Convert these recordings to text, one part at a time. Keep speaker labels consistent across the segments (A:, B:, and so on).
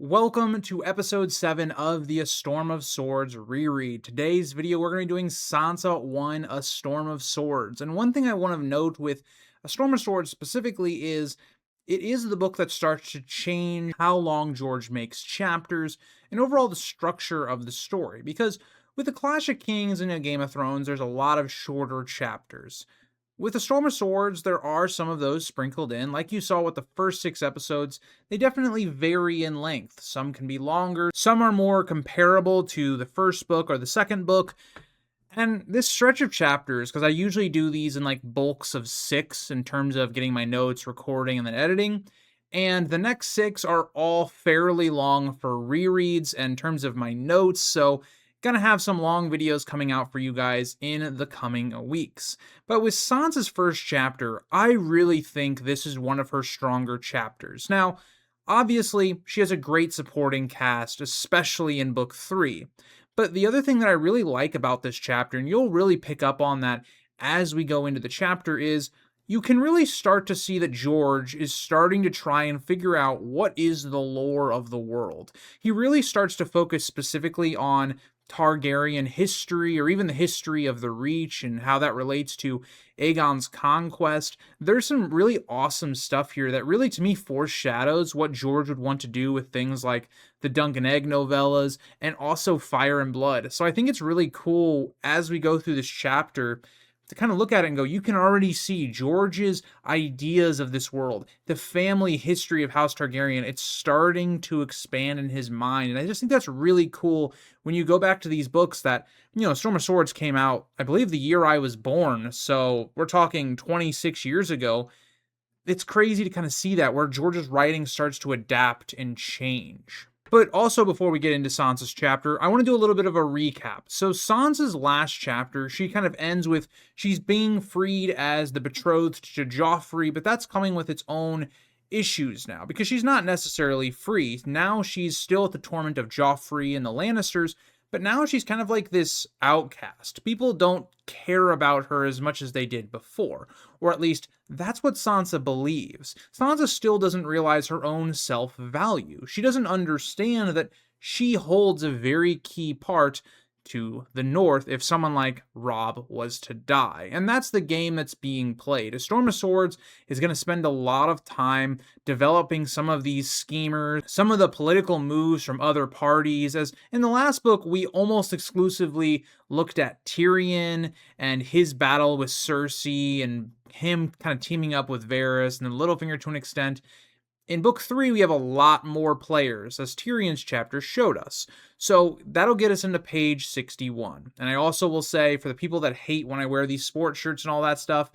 A: Welcome to episode 7 of the A Storm of Swords reread. Today's video, we're going to be doing Sansa 1, A Storm of Swords. And one thing I want to note with A Storm of Swords specifically is it is the book that starts to change how long George makes chapters and overall the structure of the story. Because with the Clash of Kings and Game of Thrones, there's a lot of shorter chapters. With A Storm of Swords, there are some of those sprinkled in. Like you saw with the first 6 episodes, they definitely vary in length. Some can be longer, some are more comparable to the first book or the second book. And this stretch of chapters, because I usually do these in like bulks of 6 in terms of getting my notes, recording, and then editing. And the next 6 are all fairly long for rereads in terms of my notes, so gonna have some long videos coming out for you guys in the coming weeks. But with Sansa's first chapter, I really think this is one of her stronger chapters. Now, obviously, she has a great supporting cast, especially in book 3. But the other thing that I really like about this chapter, and you'll really pick up on that as we go into the chapter, is you can really start to see that George is starting to try and figure out what is the lore of the world. He really starts to focus specifically on Targaryen history, or even the history of the Reach and how that relates to Aegon's conquest. There's some really awesome stuff here that really, to me, foreshadows what George would want to do with things like the Dunk and Egg novellas and also Fire and Blood. So I think it's really cool as we go through this chapter to kind of look at it and go, you can already see George's ideas of this world, the family history of House Targaryen. It's starting to expand in his mind. And I just think that's really cool when you go back to these books that, Storm of Swords came out, I believe, the year I was born. So we're talking 26 years ago. It's crazy to kind of see that where George's writing starts to adapt and change. But also, before we get into Sansa's chapter, I want to do a little bit of a recap. So Sansa's last chapter, she kind of ends with she's being freed as the betrothed to Joffrey, but that's coming with its own issues now, because she's not necessarily free. Now she's still at the torment of Joffrey and the Lannisters, but now she's kind of like this outcast. People don't care about her as much as they did before, or at least that's what Sansa believes. Sansa still doesn't realize her own self-value. She doesn't understand that she holds a very key part to the North if someone like Robb was to die. And that's the game that's being played. A Storm of Swords is going to spend a lot of time developing some of these schemers, some of the political moves from other parties, as in the last book, we almost exclusively looked at Tyrion and his battle with Cersei and him kind of teaming up with Varys and then Littlefinger to an extent. In book 3, we have a lot more players, as Tyrion's chapter showed us. So that'll get us into page 61. And I also will say, for the people that hate when I wear these sports shirts and all that stuff,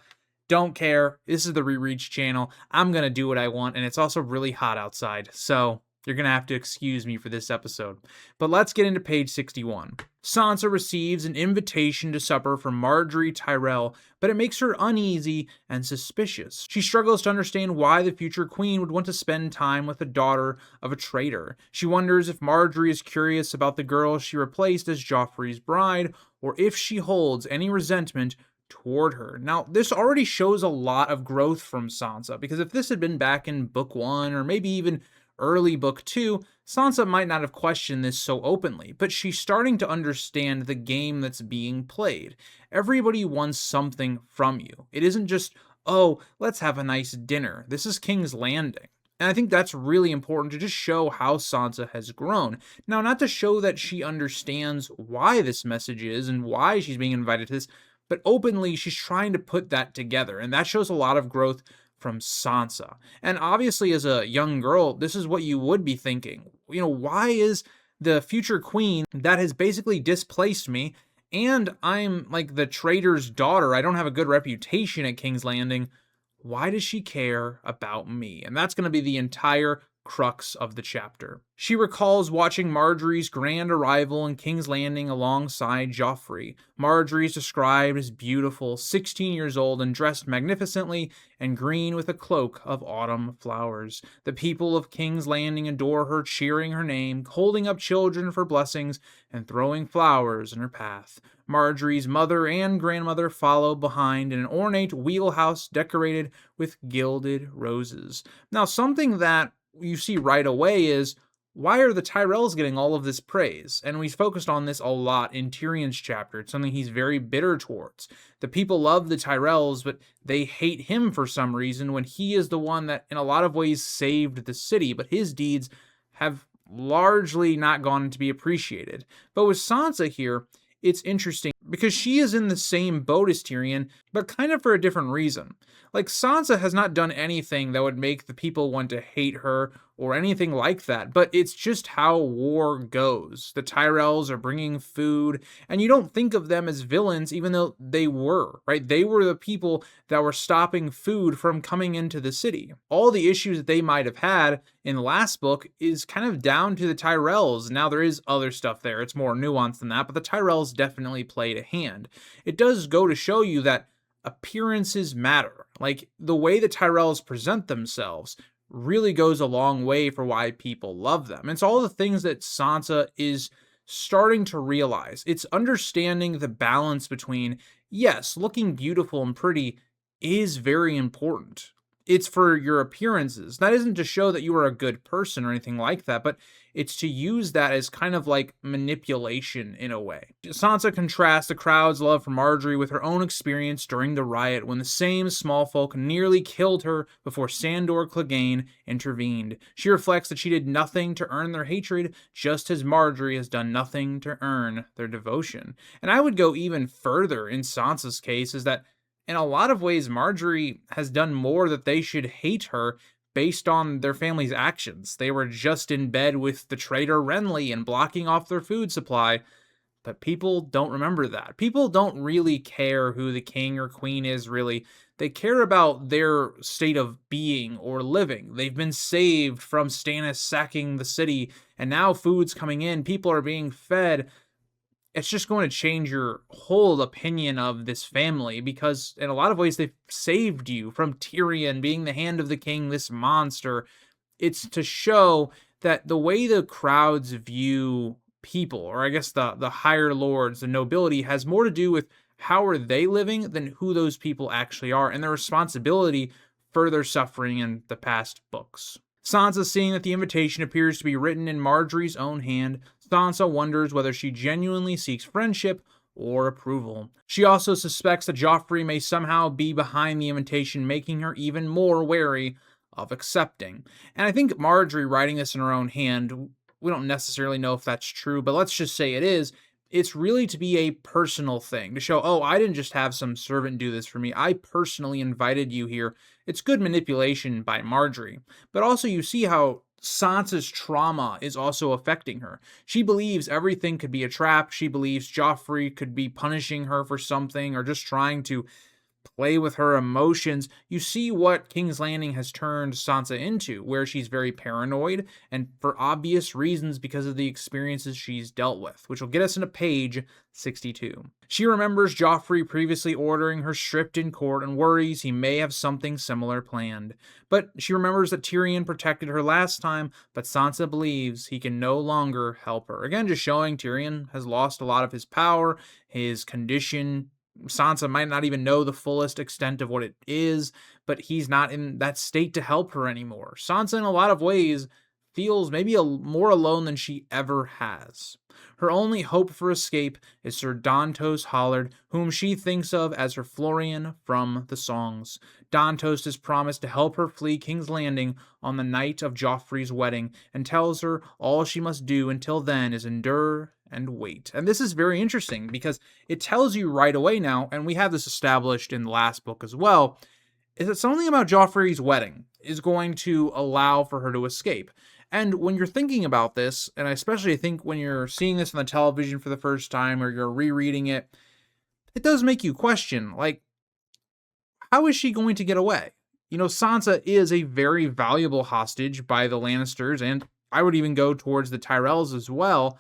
A: don't care. This is the Rereach channel. I'm going to do what I want, and it's also really hot outside. So you're going to have to excuse me for this episode. But let's get into page 61. Sansa receives an invitation to supper from Margaery Tyrell, but it makes her uneasy and suspicious. She struggles to understand why the future queen would want to spend time with the daughter of a traitor. She wonders if Margaery is curious about the girl she replaced as Joffrey's bride, or if she holds any resentment toward her. Now, this already shows a lot of growth from Sansa, because if this had been back in book 1, or maybe even early book 2, Sansa might not have questioned this so openly, but she's starting to understand the game that's being played. Everybody wants something from you. It isn't just, oh, let's have a nice dinner. This is King's Landing. And I think that's really important to just show how Sansa has grown. Now, not to show that she understands why this message is and why she's being invited to this, but openly she's trying to put that together. And that shows a lot of growth from Sansa. And obviously, as a young girl, this is what you would be thinking. Why is the future queen that has basically displaced me, and I'm like the traitor's daughter, I don't have a good reputation at King's Landing, why does she care about me? And that's going to be the entire crux of the chapter. She recalls watching Margaery's grand arrival in King's Landing alongside Joffrey. Margaery is described as beautiful, 16 years old and dressed magnificently and green with a cloak of autumn flowers. The people of King's Landing adore her, cheering her name, holding up children for blessings, and throwing flowers in her path. Margaery's mother and grandmother follow behind in an ornate wheelhouse decorated with gilded roses. Now, something that you see right away is, why are the Tyrells getting all of this praise? And we focused on this a lot in Tyrion's chapter. It's something he's very bitter towards. The people love the Tyrells, but they hate him for some reason when he is the one that, in a lot of ways, saved the city. But his deeds have largely not gone to be appreciated. But with Sansa here, it's interesting because she is in the same boat as Tyrion, but kind of for a different reason. Like, Sansa has not done anything that would make the people want to hate her or anything like that, but it's just how war goes. The Tyrells are bringing food, and you don't think of them as villains, even though they were, right? They were the people that were stopping food from coming into the city. All the issues that they might have had in the last book is kind of down to the Tyrells. Now, there is other stuff there. It's more nuanced than that, but the Tyrells definitely played a hand. It does go to show you that appearances matter. Like, the way the Tyrells present themselves really goes a long way for why people love them. It's all the things that Sansa is starting to realize. It's understanding the balance between, yes, looking beautiful and pretty is very important. It's for your appearances. That isn't to show that you are a good person or anything like that, but it's to use that as kind of like manipulation in a way. Sansa contrasts the crowd's love for Margaery with her own experience during the riot when the same small folk nearly killed her before Sandor Clegane intervened. She reflects that she did nothing to earn their hatred, just as Margaery has done nothing to earn their devotion. And I would go even further in Sansa's case, is that in a lot of ways, Margaery has done more that they should hate her based on their family's actions. They were just in bed with the traitor Renly and blocking off their food supply, but people don't remember that. People don't really care who the king or queen is, really. They care about their state of being or living. They've been saved from Stannis sacking the city, and now food's coming in, people are being fed. It's just going to change your whole opinion of this family, because in a lot of ways they've saved you from Tyrion being the hand of the king, this monster. It's to show that the way the crowds view people, or I guess the higher lords, the nobility, has more to do with how are they living than who those people actually are, and their responsibility for their suffering in the past books. Sansa, seeing that the invitation appears to be written in Margaery's own hand, Sansa wonders whether she genuinely seeks friendship or approval. She also suspects that Joffrey may somehow be behind the invitation, making her even more wary of accepting. And I think Margaery writing this in her own hand, we don't necessarily know if that's true, but let's just say it is. It's really to be a personal thing, to show, oh, I didn't just have some servant do this for me. I personally invited you here. It's good manipulation by Margaery. But also you see how Sansa's trauma is also affecting her. She believes everything could be a trap. She believes Joffrey could be punishing her for something or just trying to play with her emotions. You see what King's Landing has turned Sansa into, where she's very paranoid, and for obvious reasons because of the experiences she's dealt with, which will get us into page 62. She remembers Joffrey previously ordering her stripped in court and worries he may have something similar planned. But she remembers that Tyrion protected her last time, but Sansa believes he can no longer help her. Again, just showing Tyrion has lost a lot of his power, his condition. Sansa might not even know the fullest extent of what it is, but he's not in that state to help her anymore. Sansa, in a lot of ways, feels maybe more alone than she ever has. Her only hope for escape is Sir Dantos Hollard, whom she thinks of as her Florian from the songs. Dantos has promised to help her flee King's Landing on the night of Joffrey's wedding, and tells her all she must do until then is endure and wait. And this is very interesting because it tells you right away now, and we have this established in the last book as well, is that something about Joffrey's wedding is going to allow for her to escape. And when you're thinking about this, and I especially think when you're seeing this on the television for the first time or you're rereading it, it does make you question, like, how is she going to get away? You know, Sansa is a very valuable hostage by the Lannisters, and I would even go towards the Tyrells as well.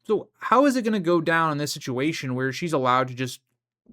A: So how is it going to go down in this situation where she's allowed to just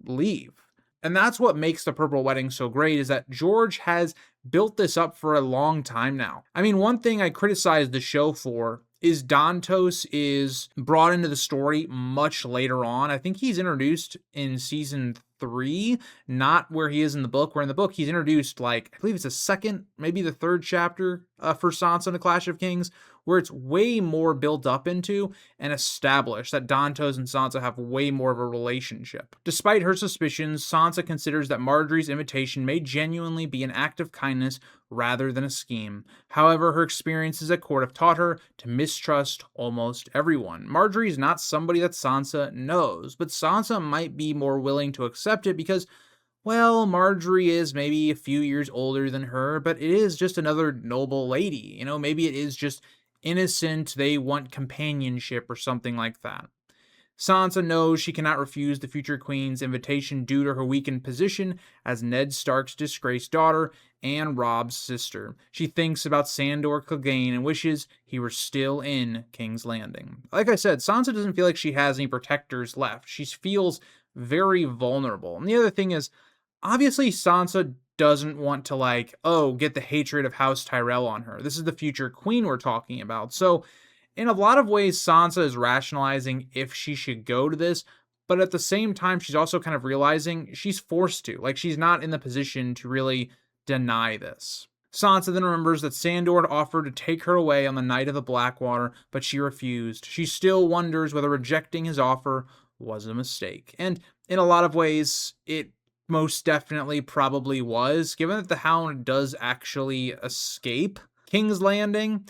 A: leave? And that's what makes the Purple Wedding so great, is that George has built this up for a long time now. I mean, one thing I criticize the show for is Dantos is brought into the story much later on. I think he's introduced in season 3, not where he is in the book, where in the book he's introduced, like, I believe it's the second, maybe the third chapter for Sansa and the Clash of Kings, where it's way more built up into and established that Dantos and Sansa have way more of a relationship. Despite her suspicions, Sansa considers that Margaery's invitation may genuinely be an act of kindness rather than a scheme. However, her experiences at court have taught her to mistrust almost everyone. Margaery is not somebody that Sansa knows, but Sansa might be more willing to accept it because, well, Margaery is maybe a few years older than her, but it is just another noble lady. Maybe it is just innocent, they want companionship or something like that. Sansa knows she cannot refuse the future queen's invitation due to her weakened position as Ned Stark's disgraced daughter and Robb's sister. She thinks about Sandor Clegane and wishes he were still in King's Landing. Like I said, Sansa doesn't feel like she has any protectors left. She feels very vulnerable. And the other thing is, obviously Sansa doesn't want to get the hatred of House Tyrell on her. This is the future queen we're talking about. So in a lot of ways, Sansa is rationalizing if she should go to this, but at the same time, she's also kind of realizing she's forced to. She's not in the position to really deny this. Sansa then remembers that Sandor had offered to take her away on the night of the Blackwater, but she refused. She still wonders whether rejecting his offer was a mistake. And in a lot of ways, it most definitely probably was, given that the Hound does actually escape King's Landing.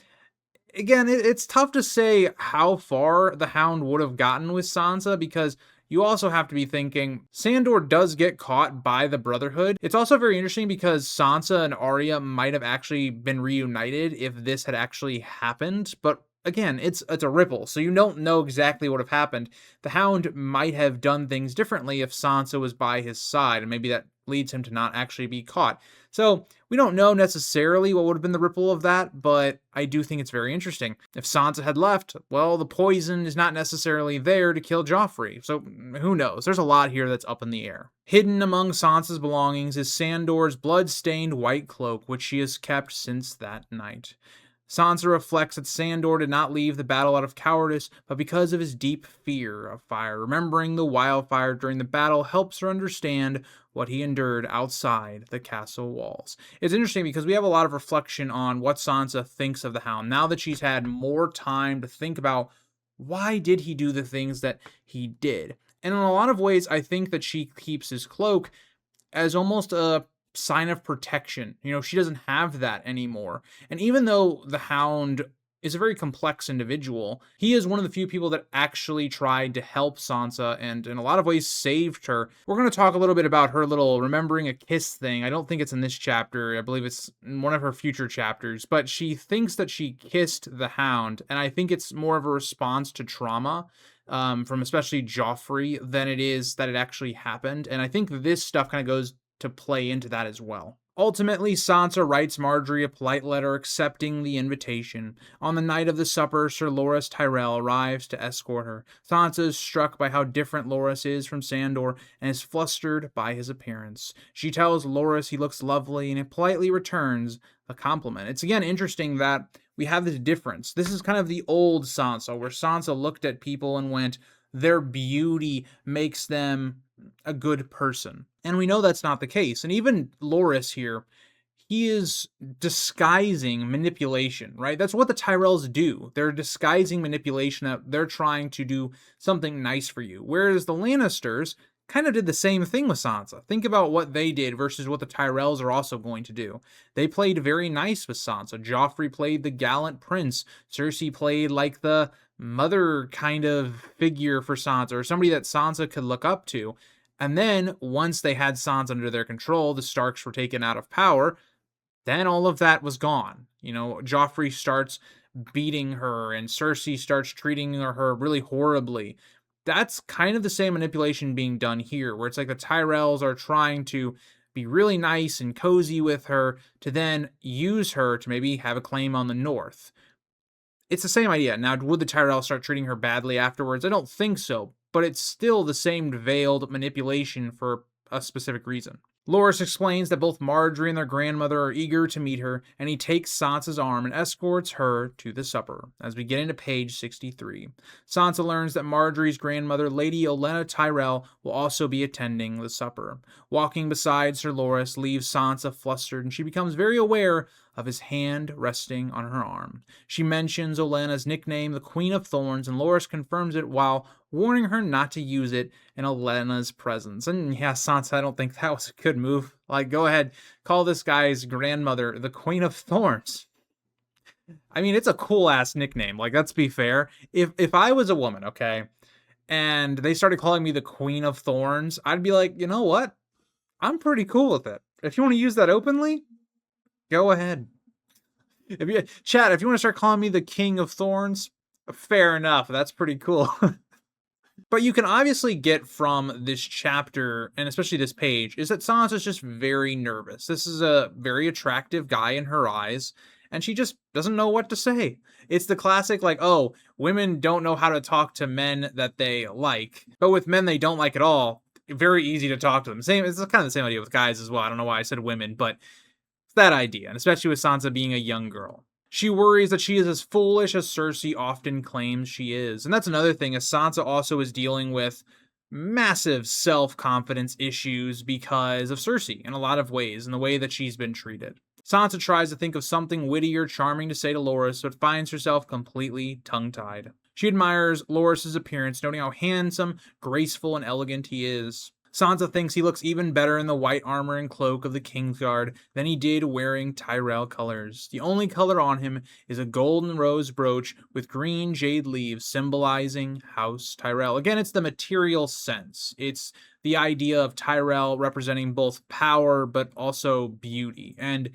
A: Again, it's tough to say how far the Hound would have gotten with Sansa because you also have to be thinking Sandor does get caught by the Brotherhood. It's also very interesting because Sansa and Arya might have actually been reunited if this had actually happened, but again, it's a ripple, so you don't know exactly what would have happened. The Hound might have done things differently if Sansa was by his side, and maybe that leads him to not actually be caught. So we don't know necessarily what would have been the ripple of that, but I do think it's very interesting. If Sansa had left, well, the poison is not necessarily there to kill Joffrey, so who knows? There's a lot here that's up in the air. Hidden among Sansa's belongings is Sandor's blood-stained white cloak, which she has kept since that night. Sansa reflects that Sandor did not leave the battle out of cowardice, but because of his deep fear of fire. Remembering the wildfire during the battle helps her understand what he endured outside the castle walls. It's interesting because we have a lot of reflection on what Sansa thinks of the Hound, now that she's had more time to think about why did he do the things that he did. And in a lot of ways, I think that she keeps his cloak as almost a sign of protection. She doesn't have that anymore. And even though the Hound is a very complex individual, he is one of the few people that actually tried to help Sansa and in a lot of ways saved her. We're going to talk a little bit about her little remembering a kiss thing. I don't think it's in this chapter. I believe it's in one of her future chapters, but she thinks that she kissed the Hound, and I think it's more of a response to trauma from especially Joffrey than it is that it actually happened. And I think this stuff kind of goes to play into that as well. Ultimately, Sansa writes Margaery a polite letter accepting the invitation. On the night of the supper, Sir Willas Tyrell arrives to escort her. Sansa is struck by how different Loras is from Sandor and is flustered by his appearance. She tells Loras he looks lovely and he politely returns a compliment. It's again interesting that we have this difference. This is kind of the old Sansa, where Sansa looked at people and went, their beauty makes them a good person. And we know that's not the case. And even Loras here, he is disguising manipulation, right? That's what the Tyrells do. They're disguising manipulation, that they're trying to do something nice for you. Whereas the Lannisters kind of did the same thing with Sansa. Think about what they did versus what the Tyrells are also going to do. They played very nice with Sansa. Joffrey played the gallant prince. Cersei played like the mother kind of figure for Sansa, or somebody that Sansa could look up to. And then once they had Sansa under their control, the Starks were taken out of power, then all of that was gone. Joffrey starts beating her and Cersei starts treating her really horribly. That's kind of the same manipulation being done here, where it's like the Tyrells are trying to be really nice and cozy with her to then use her to maybe have a claim on the North. It's the same idea. Now, would the Tyrells start treating her badly afterwards? I don't think so, but it's still the same veiled manipulation for a specific reason. Loras explains that both Margaery and their grandmother are eager to meet her, and he takes Sansa's arm and escorts her to the supper. As we get into page 63, Sansa learns that Margaery's grandmother, Lady Olenna Tyrell, will also be attending the supper. Walking beside Sir Loras leaves Sansa flustered, and she becomes very aware of his hand resting on her arm. She mentions Olenna's nickname, the Queen of Thorns, and Loras confirms it while warning her not to use it in Olenna's presence. And yeah, Sansa, I don't think that was a good move. Like, go ahead, call this guy's grandmother the Queen of Thorns. I mean, it's a cool ass nickname. Like, let's be fair. If I was a woman, okay, and they started calling me the Queen of Thorns, I'd be like, you know what? I'm pretty cool with it. If you want to use that openly, go ahead. If you chat, if you want to start calling me the King of Thorns, fair enough. That's pretty cool. But you can obviously get from this chapter, and especially this page, is that Sansa's just very nervous. This is a very attractive guy in her eyes, and she just doesn't know what to say. It's the classic, like, oh, women don't know how to talk to men that they like, but with men they don't like at all, very easy to talk to them. It's kind of the same idea with guys as well. I don't know why I said women, but it's that idea, and especially with Sansa being a young girl. She worries that she is as foolish as Cersei often claims she is. And that's another thing, as Sansa also is dealing with massive self-confidence issues because of Cersei in a lot of ways, in the way that she's been treated. Sansa tries to think of something witty or charming to say to Loras, but finds herself completely tongue-tied. She admires Loras' appearance, noting how handsome, graceful, and elegant he is. Sansa thinks he looks even better in the white armor and cloak of the Kingsguard than he did wearing Tyrell colors. The only color on him is a golden rose brooch with green jade leaves symbolizing House Tyrell. Again, it's the material sense. It's the idea of Tyrell representing both power but also beauty. And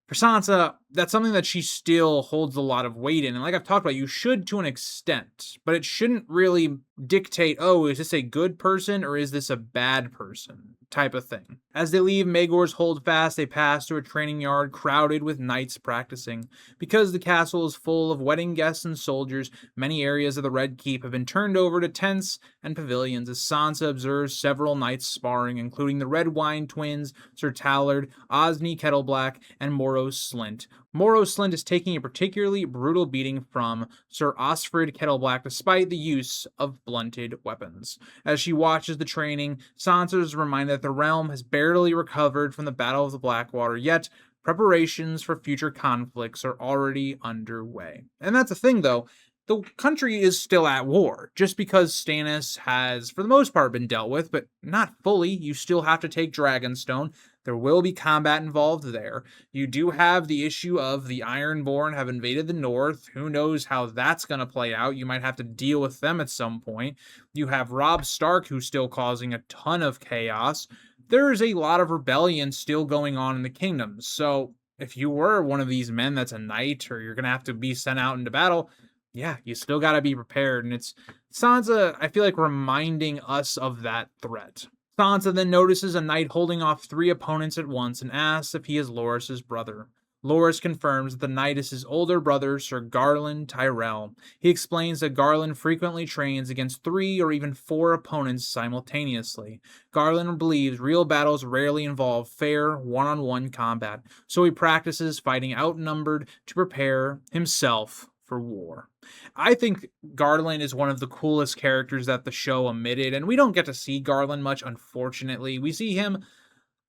A: for Sansa, that's something that she still holds a lot of weight in. And like I've talked about, you should to an extent, but it shouldn't really dictate, oh, is this a good person or is this a bad person type of thing. As they leave Maegor's Holdfast, they pass through a training yard crowded with knights practicing. Because the castle is full of wedding guests and soldiers, many areas of the Red Keep have been turned over to tents and pavilions as Sansa observes several knights sparring, including the Red Wine twins, Sir Tallard, Osney Kettleblack, and Moros Slint. Moros Slint is taking a particularly brutal beating from Sir Osfrid Kettleblack despite the use of blunted weapons. As she watches the training, Sansa is reminded that the realm has barely recovered from the Battle of the Blackwater, yet preparations for future conflicts are already underway. And that's the thing, though. The country is still at war. Just because Stannis has, for the most part, been dealt with, but not fully. You still have to take Dragonstone. There will be combat involved there. You do have the issue of the Ironborn have invaded the north. Who knows how that's going to play out? You might have to deal with them at some point. You have Robb Stark, who's still causing a ton of chaos. There is a lot of rebellion still going on in the kingdoms. So if you were one of these men that's a knight, or you're going to have to be sent out into battle, yeah, you still got to be prepared. And it's Sansa, I feel like, reminding us of that threat. Sansa then notices a knight holding off 3 opponents at once and asks if he is Loras' brother. Loras confirms that the knight is his older brother, Sir Garland Tyrell. He explains that Garland frequently trains against 3 or even 4 opponents simultaneously. Garland believes real battles rarely involve fair, one-on-one combat, so he practices fighting outnumbered to prepare himself for war. I think Garland is one of the coolest characters that the show omitted, and we don't get to see Garland much, unfortunately. We see him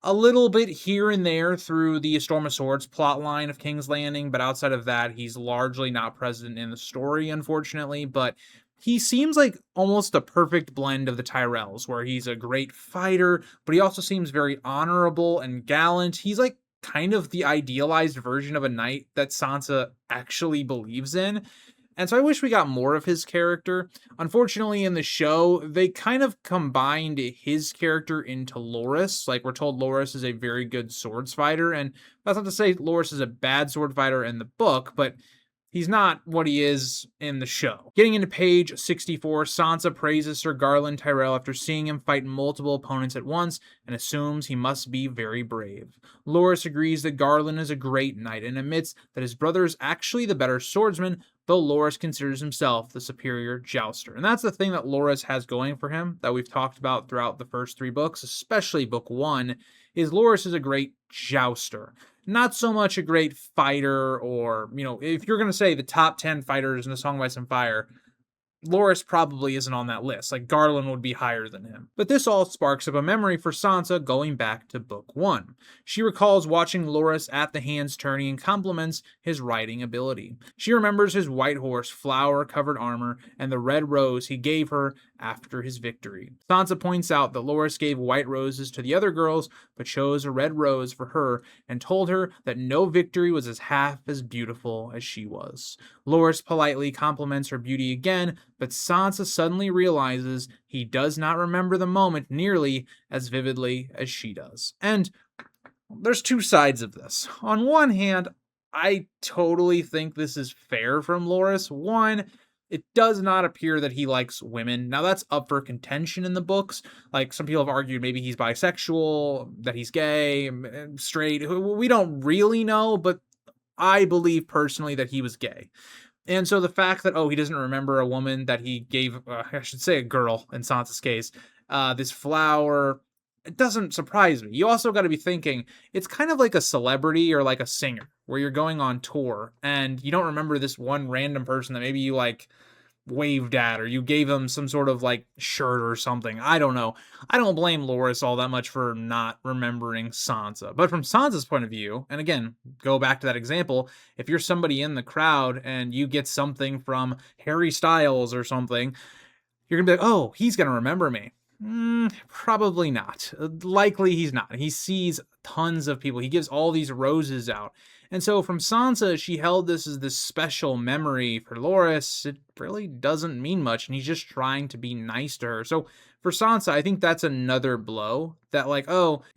A: a little bit here and there through the Storm of Swords plotline of King's Landing, but outside of that, he's largely not present in the story, unfortunately. But he seems like almost a perfect blend of the Tyrells, where he's a great fighter, but he also seems very honorable and gallant. He's like kind of the idealized version of a knight that Sansa actually believes in. And so I wish we got more of his character. Unfortunately, in the show, they kind of combined his character into Loras. Like, we're told Loras is a very good swords fighter, and that's not to say Loras is a bad sword fighter in the book, but he's not what he is in the show. Getting into page 64, Sansa praises Sir Garland Tyrell after seeing him fight multiple opponents at once and assumes he must be very brave. Loras agrees that Garland is a great knight and admits that his brother is actually the better swordsman, though Loras considers himself the superior jouster. And that's the thing that Loras has going for him that we've talked about throughout the first 3 books, especially book 1, is Loras is a great jouster. Not so much a great fighter, or, if you're going to say the top 10 fighters in A Song of Ice and Fire, Loras probably isn't on that list. Like, Garland would be higher than him. But this all sparks up a memory for Sansa going back to Book 1. She recalls watching Loras at the hand's tourney and compliments his riding ability. She remembers his white horse, flower-covered armor, and the red rose he gave her after his victory. Sansa points out that Loras gave white roses to the other girls, but chose a red rose for her and told her that no victory was half as beautiful as she was. Loras politely compliments her beauty again, but Sansa suddenly realizes he does not remember the moment nearly as vividly as she does. And there's two sides of this. On one hand, I totally think this is fair from Loras. One, it does not appear that he likes women. Now, that's up for contention in the books. Like, some people have argued maybe he's bisexual, that he's gay, straight. We don't really know, but I believe personally that he was gay. And so the fact that, he doesn't remember a woman that he gave, I should say a girl in Sansa's case, this flower, it doesn't surprise me. You also got to be thinking, it's kind of like a celebrity or like a singer where you're going on tour and you don't remember this one random person that maybe you like waved at or you gave them some sort of like shirt or something. I don't know. I don't blame Loras all that much for not remembering Sansa. But from Sansa's point of view, and again, go back to that example, if you're somebody in the crowd and you get something from Harry Styles or something, you're going to be like, oh, he's going to remember me. Probably not. Likely he's not. He sees tons of people. He gives all these roses out. And so from Sansa, she held this as this special memory. For Loras, it really doesn't mean much, and he's just trying to be nice to her. So for Sansa, I think that's another blow. That like,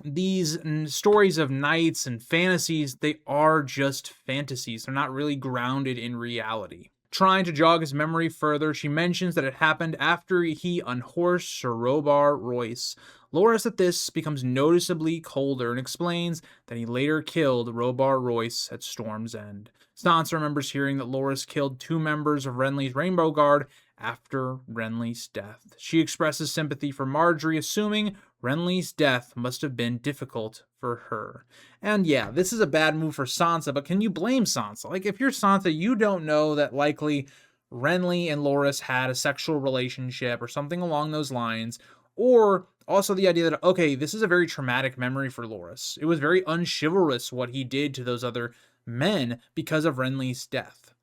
A: these stories of knights and fantasies, they are just fantasies. They're not really grounded in reality. Trying to jog his memory further, she mentions that it happened after he unhorsed Sir Robar Royce. Loras at this becomes noticeably colder and explains that he later killed Robar Royce at Storm's End. Sansa remembers hearing that Loras killed 2 members of Renly's Rainbow Guard after Renly's death. She expresses sympathy for Margaery, assuming Renly's death must have been difficult for her. And yeah, this is a bad move for Sansa, but can you blame Sansa? Like, if you're Sansa, you don't know that likely Renly and Loras had a sexual relationship or something along those lines, or also the idea that, okay, this is a very traumatic memory for Loras. It was very unchivalrous what he did to those other men because of Renly's death.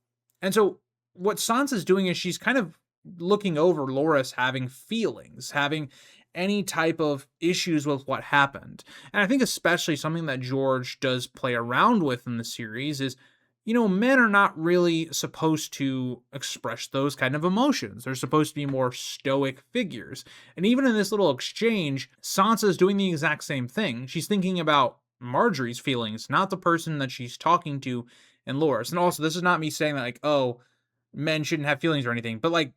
A: And so what Sansa's doing is she's kind of looking over Loras having feelings, having any type of issues with what happened. And I think especially something that George does play around with in the series is, men are not really supposed to express those kind of emotions. They're supposed to be more stoic figures. And even in this little exchange, Sansa is doing the exact same thing. She's thinking about Margaery's feelings, not the person that she's talking to in Loras. And also, this is not me saying that, like, men shouldn't have feelings or anything, but like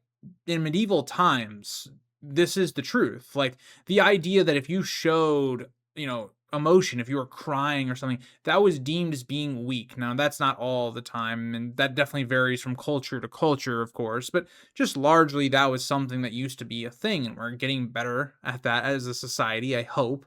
A: in medieval times, this is the truth. Like, the idea that if you showed, emotion, if you were crying or something, that was deemed as being weak. Now, that's not all the time, and that definitely varies from culture to culture, of course, but just largely that was something that used to be a thing, and we're getting better at that as a society, I hope,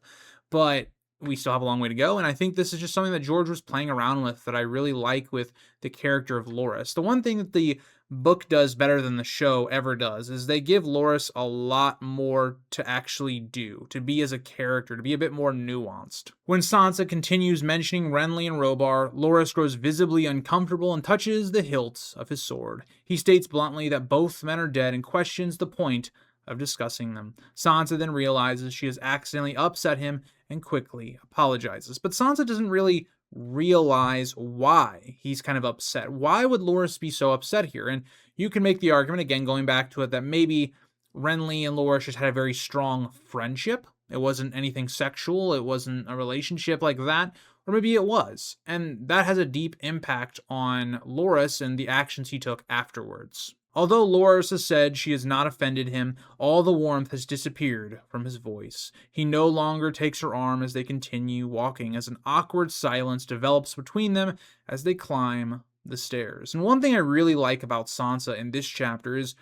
A: but we still have a long way to go, and I think this is just something that George was playing around with that I really like with the character of Loras. The one thing that the book does better than the show ever does is they give Loras a lot more to actually do, to be as a character, to be a bit more nuanced. When Sansa continues mentioning Renly and Robar, Loras grows visibly uncomfortable and touches the hilt of his sword. He states bluntly that both men are dead and questions the point of discussing them. Sansa then realizes she has accidentally upset him and quickly apologizes. But Sansa doesn't really realize why he's kind of upset. Why would Loras be so upset here? And you can make the argument, again, going back to it, that maybe Renly and Loras just had a very strong friendship. It wasn't anything sexual. It wasn't a relationship like that. Or maybe it was. And that has a deep impact on Loras and the actions he took afterwards. Although Loras has said she has not offended him, all the warmth has disappeared from his voice. He no longer takes her arm as they continue walking, as an awkward silence develops between them as they climb the stairs. And one thing I really like about Sansa in this chapter is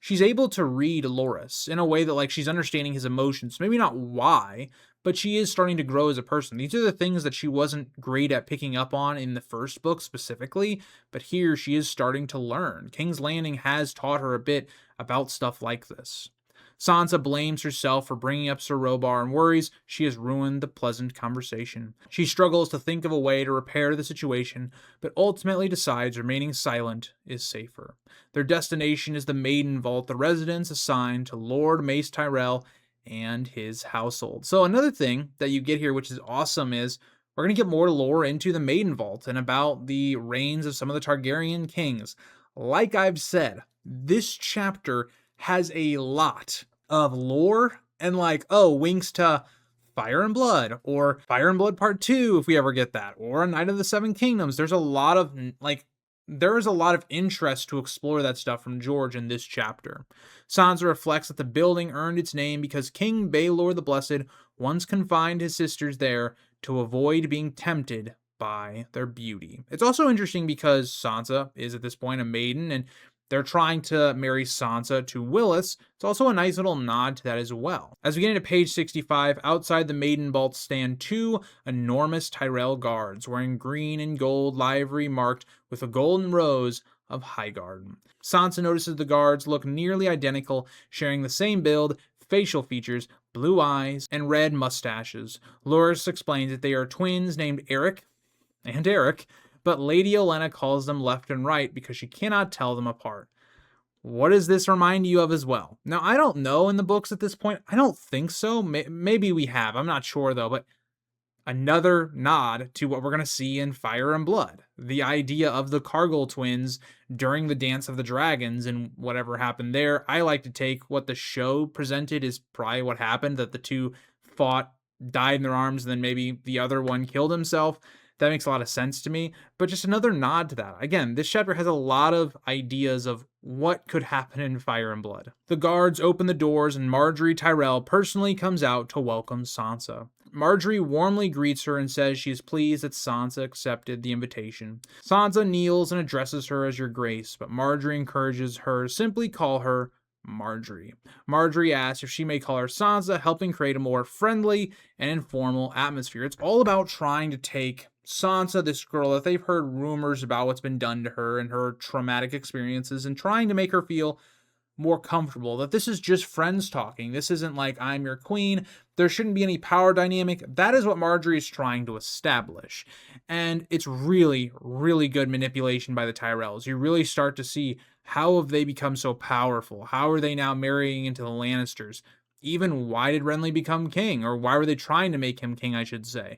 A: she's able to read Loras in a way that like she's understanding his emotions. Maybe not why, but she is starting to grow as a person. These are the things that she wasn't great at picking up on in the first book specifically, but here she is starting to learn. King's Landing has taught her a bit about stuff like this. Sansa blames herself for bringing up Sir Robar and worries she has ruined the pleasant conversation. She struggles to think of a way to repair the situation, but ultimately decides remaining silent is safer. Their destination is the Maiden Vault, the residence assigned to Lord Mace Tyrell and his household. So another thing that you get here, which is awesome, is we're going to get more lore into the Maiden Vault and about the reigns of some of the Targaryen kings. Like I've said, this chapter has a lot of lore and like, oh, winks to Fire and Blood or Fire and Blood Part 2 if we ever get that, or A Knight of the Seven Kingdoms. There's a lot of there is a lot of interest to explore that stuff from George in this chapter. Sansa reflects that the building earned its name because King Baelor the Blessed once confined his sisters there to avoid being tempted by their beauty. It's also interesting because Sansa is at this point a maiden, and they're trying to marry Sansa to Willas. It's also a nice little nod to that as well. As we get into page 65, outside the Maiden Vault stand two enormous Tyrell guards wearing green and gold livery marked with a golden rose of Highgarden. Sansa notices the guards look nearly identical, sharing the same build, facial features, blue eyes, and red mustaches. Loras explains that they are twins named Eric and Eric, but Lady Olenna calls them left and right because she cannot tell them apart. What does this remind you of as well? Now, I don't know in the books at this point. I don't think so. Maybe we have. I'm not sure, though. But another nod to what we're going to see in Fire and Blood. The idea of the Cargill twins during the Dance of the Dragons and whatever happened there. I like to take what the show presented is probably what happened, that the two fought, died in their arms, and then maybe the other one killed himself. That makes a lot of sense to me, but just another nod to that. Again, this chapter has a lot of ideas of what could happen in Fire and Blood. The guards open the doors and Margaery Tyrell personally comes out to welcome Sansa. Margaery warmly greets her and says she is pleased that Sansa accepted the invitation. Sansa kneels and addresses her as Your Grace, but Margaery encourages her to simply call her Margaery. Margaery asks if she may call her Sansa, helping create a more friendly and informal atmosphere. It's all about trying to take Sansa, this girl that they've heard rumors about what's been done to her and her traumatic experiences, and trying to make her feel more comfortable, that this is just friends talking. This isn't like I'm your queen. There shouldn't be any power dynamic. That is what Margaery is trying to establish. And it's really, really good manipulation by the Tyrells. You really start to see how have they become so powerful? How are they now marrying into the Lannisters? Even why did Renly become king? Or why were they trying to make him king, I should say?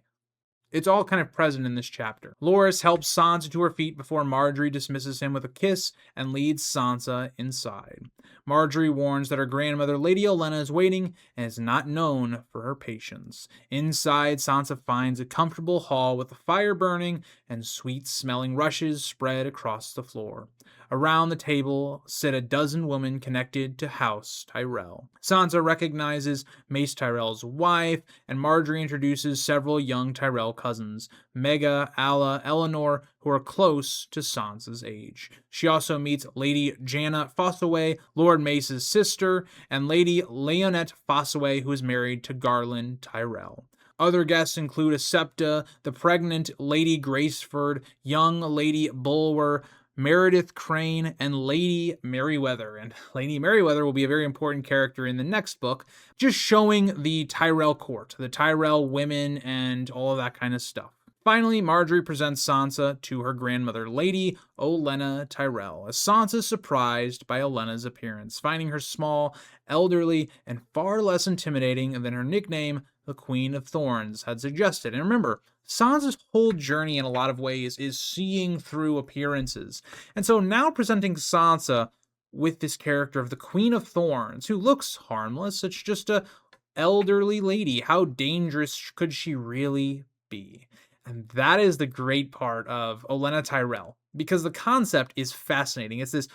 A: It's all kind of present in this chapter. Loras helps Sansa to her feet before Margaery dismisses him with a kiss and leads Sansa inside. Margaery warns that her grandmother, Lady Olenna, is waiting and is not known for her patience. Inside, Sansa finds a comfortable hall with a fire burning and sweet-smelling rushes spread across the floor. Around the table sit a dozen women connected to House Tyrell. Sansa recognizes Mace Tyrell's wife, and Margaery introduces several young Tyrell cousins, Mega, Alla, Eleanor, who are close to Sansa's age. She also meets Lady Janna Fossaway, Lord Mace's sister, and Lady Leonette Fossaway, who is married to Garland Tyrell. Other guests include Asepta, the pregnant Lady Graceford, young Lady Bulwer, Meredith Crane, and Lady Merryweather. And Lady Merryweather will be a very important character in the next book, just showing the Tyrell court, the Tyrell women, and all of that kind of stuff. Finally, Margaery presents Sansa to her grandmother, Lady Olenna Tyrell, as Sansa is surprised by Olenna's appearance, finding her small, elderly, and far less intimidating than her nickname, the Queen of Thorns, had suggested. And remember, Sansa's whole journey in a lot of ways is seeing through appearances. And so now presenting Sansa with this character of the Queen of Thorns, who looks harmless, it's just a elderly lady. How dangerous could she really be? And that is the great part of Olenna Tyrell, because the concept is fascinating. It's this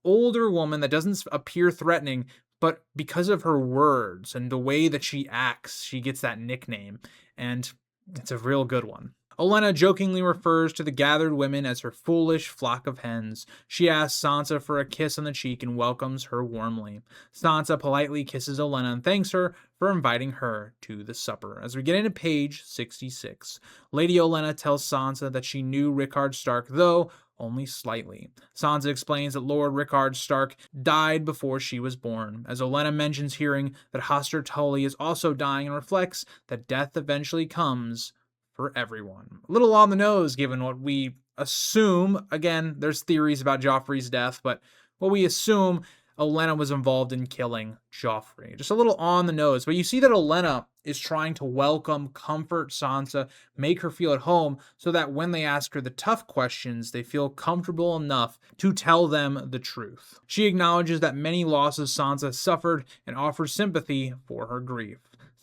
A: older woman that doesn't appear threatening, but because of her words and the way that she acts, she gets that nickname. And it's a real good one. Olenna jokingly refers to the gathered women as her foolish flock of hens. She asks Sansa for a kiss on the cheek and welcomes her warmly. Sansa politely kisses Olenna and thanks her for inviting her to the supper. As we get into page 66, Lady Olenna tells Sansa that she knew Rickard Stark, though only slightly. Sansa explains that Lord Rickard Stark died before she was born, as Olenna mentions hearing that Hoster Tully is also dying and reflects that death eventually comes for everyone. A little on the nose given what we assume. Again, there's theories about Joffrey's death, but what we assume Olenna was involved in killing Joffrey. Just a little on the nose. But you see that Olenna is trying to welcome, comfort Sansa, make her feel at home, so that when they ask her the tough questions, they feel comfortable enough to tell them the truth. She acknowledges that many losses Sansa suffered and offers sympathy for her grief.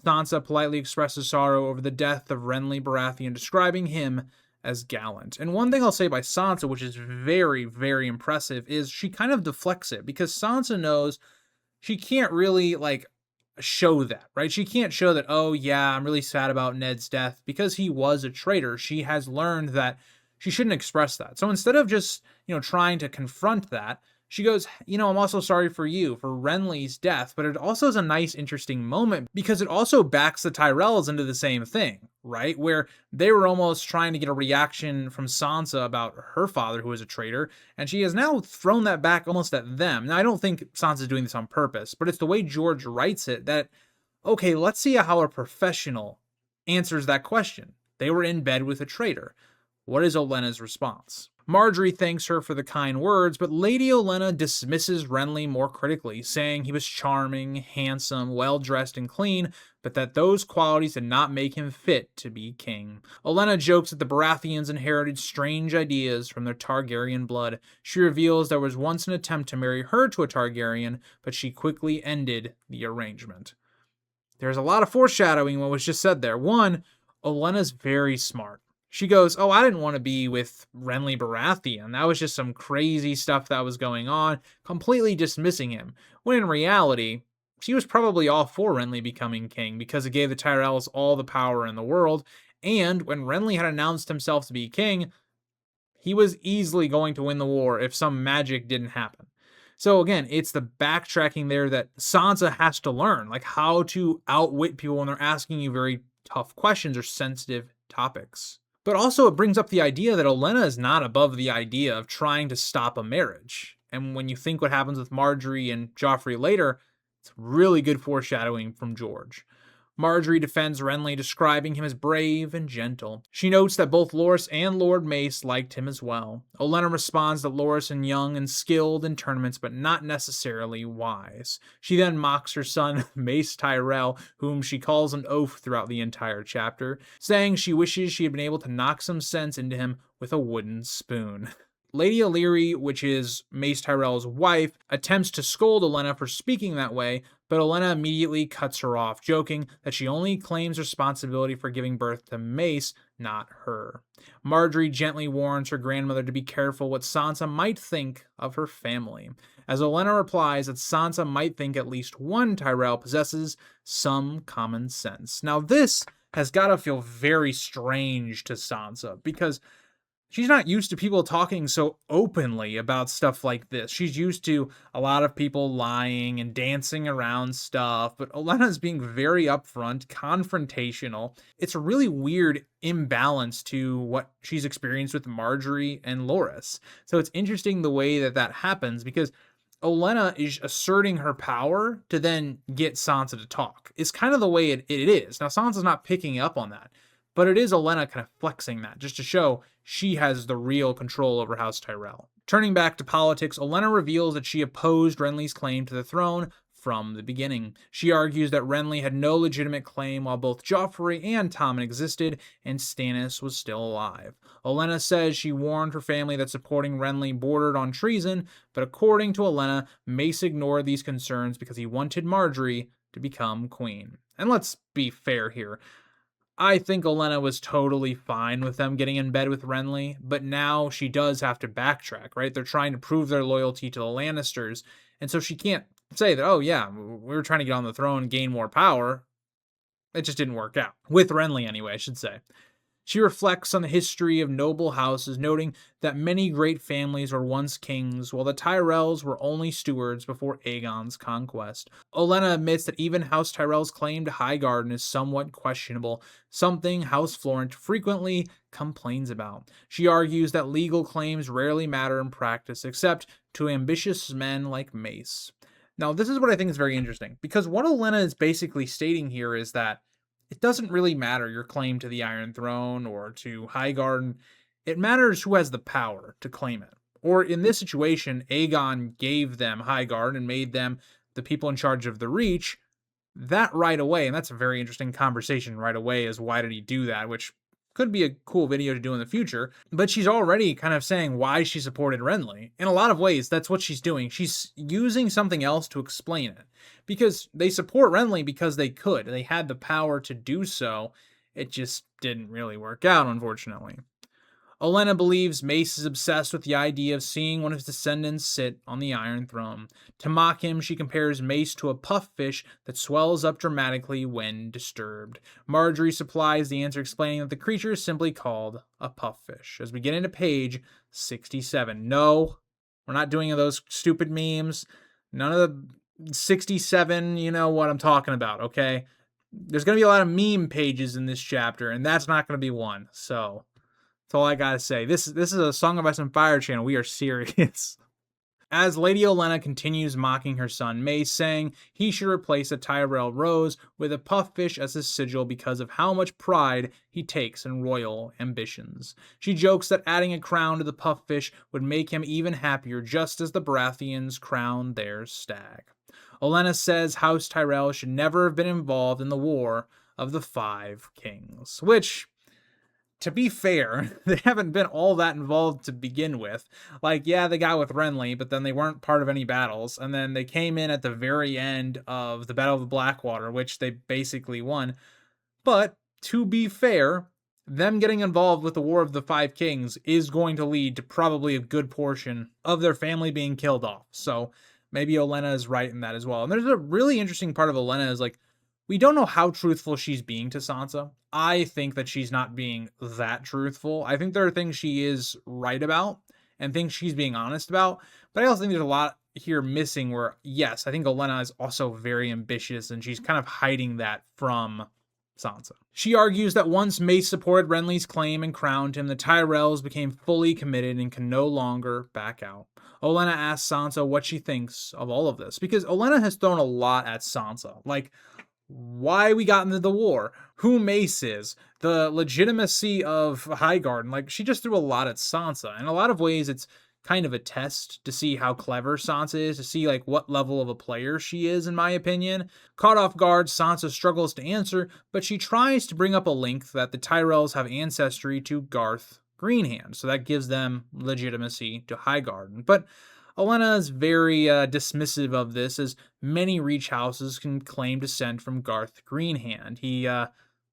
A: Sansa politely expresses sorrow over the death of Renly Baratheon, describing him as gallant. And one thing I'll say by Sansa, which is very, very impressive, is she kind of deflects it, because Sansa knows she can't really, show that, right? She can't show that, oh yeah, I'm really sad about Ned's death, because he was a traitor. She has learned that she shouldn't express that. So instead of just, trying to confront that, she goes, I'm also sorry for you, for Renly's death, but it also is a nice, interesting moment because it also backs the Tyrells into the same thing, right? Where they were almost trying to get a reaction from Sansa about her father, who was a traitor, and she has now thrown that back almost at them. Now, I don't think Sansa's doing this on purpose, but it's the way George writes it that, okay, let's see how a professional answers that question. They were in bed with a traitor. What is Olenna's response? Margaery thanks her for the kind words, but Lady Olenna dismisses Renly more critically, saying he was charming, handsome, well-dressed, and clean, but that those qualities did not make him fit to be king. Olenna jokes that the Baratheons inherited strange ideas from their Targaryen blood. She reveals there was once an attempt to marry her to a Targaryen, but she quickly ended the arrangement. There's a lot of foreshadowing in what was just said there. One, Olenna's very smart. She goes, oh, I didn't want to be with Renly Baratheon. That was just some crazy stuff that was going on, completely dismissing him. When in reality, she was probably all for Renly becoming king because it gave the Tyrells all the power in the world. And when Renly had announced himself to be king, he was easily going to win the war if some magic didn't happen. So again, it's the backtracking there that Sansa has to learn, like how to outwit people when they're asking you very tough questions or sensitive topics. But also it brings up the idea that Olenna is not above the idea of trying to stop a marriage. And when you think what happens with Margaery and Joffrey later, it's really good foreshadowing from George. Margaery defends Renly, describing him as brave and gentle. She notes that both Loras and Lord Mace liked him as well. Olenna responds that Loras is young and skilled in tournaments, but not necessarily wise. She then mocks her son, Mace Tyrell, whom she calls an oaf throughout the entire chapter, saying she wishes she had been able to knock some sense into him with a wooden spoon. Lady Illyri, which is Mace Tyrell's wife, attempts to scold Olenna for speaking that way, but Olenna immediately cuts her off, joking that she only claims responsibility for giving birth to Mace, not her. Margaery gently warns her grandmother to be careful what Sansa might think of her family, as Olenna replies that Sansa might think at least one Tyrell possesses some common sense. Now this has got to feel very strange to Sansa, because she's not used to people talking so openly about stuff like this. She's used to a lot of people lying and dancing around stuff, but Olenna's being very upfront, confrontational. It's a really weird imbalance to what she's experienced with Margaery and Loras. So it's interesting the way that that happens, because Olenna is asserting her power to then get Sansa to talk. It's kind of the way it is. Now, Sansa's not picking up on that, but it is Olenna kind of flexing that, just to show she has the real control over House Tyrell. Turning back to politics, Olenna reveals that she opposed Renly's claim to the throne from the beginning. She argues that Renly had no legitimate claim while both Joffrey and Tommen existed, and Stannis was still alive. Olenna says she warned her family that supporting Renly bordered on treason, but according to Olenna, Mace ignored these concerns because he wanted Margaery to become queen. And let's be fair here. I think Olenna was totally fine with them getting in bed with Renly, but now she does have to backtrack, right? They're trying to prove their loyalty to the Lannisters, and so she can't say that, oh yeah, we were trying to get on the throne and gain more power. It just didn't work out. With Renly anyway, I should say. She reflects on the history of noble houses, noting that many great families were once kings, while the Tyrells were only stewards before Aegon's conquest. Olenna admits that even House Tyrell's claim to Highgarden is somewhat questionable, something House Florent frequently complains about. She argues that legal claims rarely matter in practice, except to ambitious men like Mace. Now, this is what I think is very interesting, because what Olenna is basically stating here is that it doesn't really matter your claim to the Iron Throne or to Highgarden. It matters who has the power to claim it. Or in this situation, Aegon gave them Highgarden and made them the people in charge of the Reach. That right away, and that's a very interesting conversation right away, is why did he do that, which could be a cool video to do in the future. But she's already kind of saying why she supported Renly. In a lot of ways, that's what she's doing. She's using something else to explain it. Because they support Renly because they could. They had the power to do so. It just didn't really work out, unfortunately. Olenna believes Mace is obsessed with the idea of seeing one of his descendants sit on the Iron Throne. To mock him, she compares Mace to a pufferfish that swells up dramatically when disturbed. Margaery supplies the answer, explaining that the creature is simply called a pufferfish. As we get into page 67. No, we're not doing those stupid memes. None of the 67, you know what I'm talking about, okay? There's going to be a lot of meme pages in this chapter, and that's not going to be one, so that's all I gotta say. This is a Song of Ice and Fire channel. We are serious. As Lady Olenna continues mocking her son Mace, saying he should replace a Tyrell rose with a pufferfish as his sigil because of how much pride he takes in royal ambitions. She jokes that adding a crown to the pufferfish would make him even happier, just as the Baratheons crown their stag. Olenna says House Tyrell should never have been involved in the War of the Five Kings, which, to be fair, they haven't been all that involved to begin with. Like, yeah, they got with Renly, but then they weren't part of any battles. And then they came in at the very end of the Battle of the Blackwater, which they basically won. But, to be fair, them getting involved with the War of the Five Kings is going to lead to probably a good portion of their family being killed off. So, maybe Olenna is right in that as well. And there's a really interesting part of Olenna is, like, we don't know how truthful she's being to Sansa. I think that she's not being that truthful. I think there are things she is right about and things she's being honest about. But I also think there's a lot here missing where, yes, I think Olenna is also very ambitious and she's kind of hiding that from Sansa. She argues that once Mace supported Renly's claim and crowned him, the Tyrells became fully committed and can no longer back out. Olenna asks Sansa what she thinks of all of this, because Olenna has thrown a lot at Sansa. Like, why we got into the war, who Mace is, the legitimacy of Highgarden. Like, she just threw a lot at Sansa. In a lot of ways, it's kind of a test to see how clever Sansa is, to see, like, what level of a player she is, in my opinion. Caught off guard, Sansa struggles to answer, but she tries to bring up a link that the Tyrells have ancestry to Garth Greenhand, so that gives them legitimacy to Highgarden. But Olenna is very dismissive of this, as many Reach houses can claim descent from Garth Greenhand. He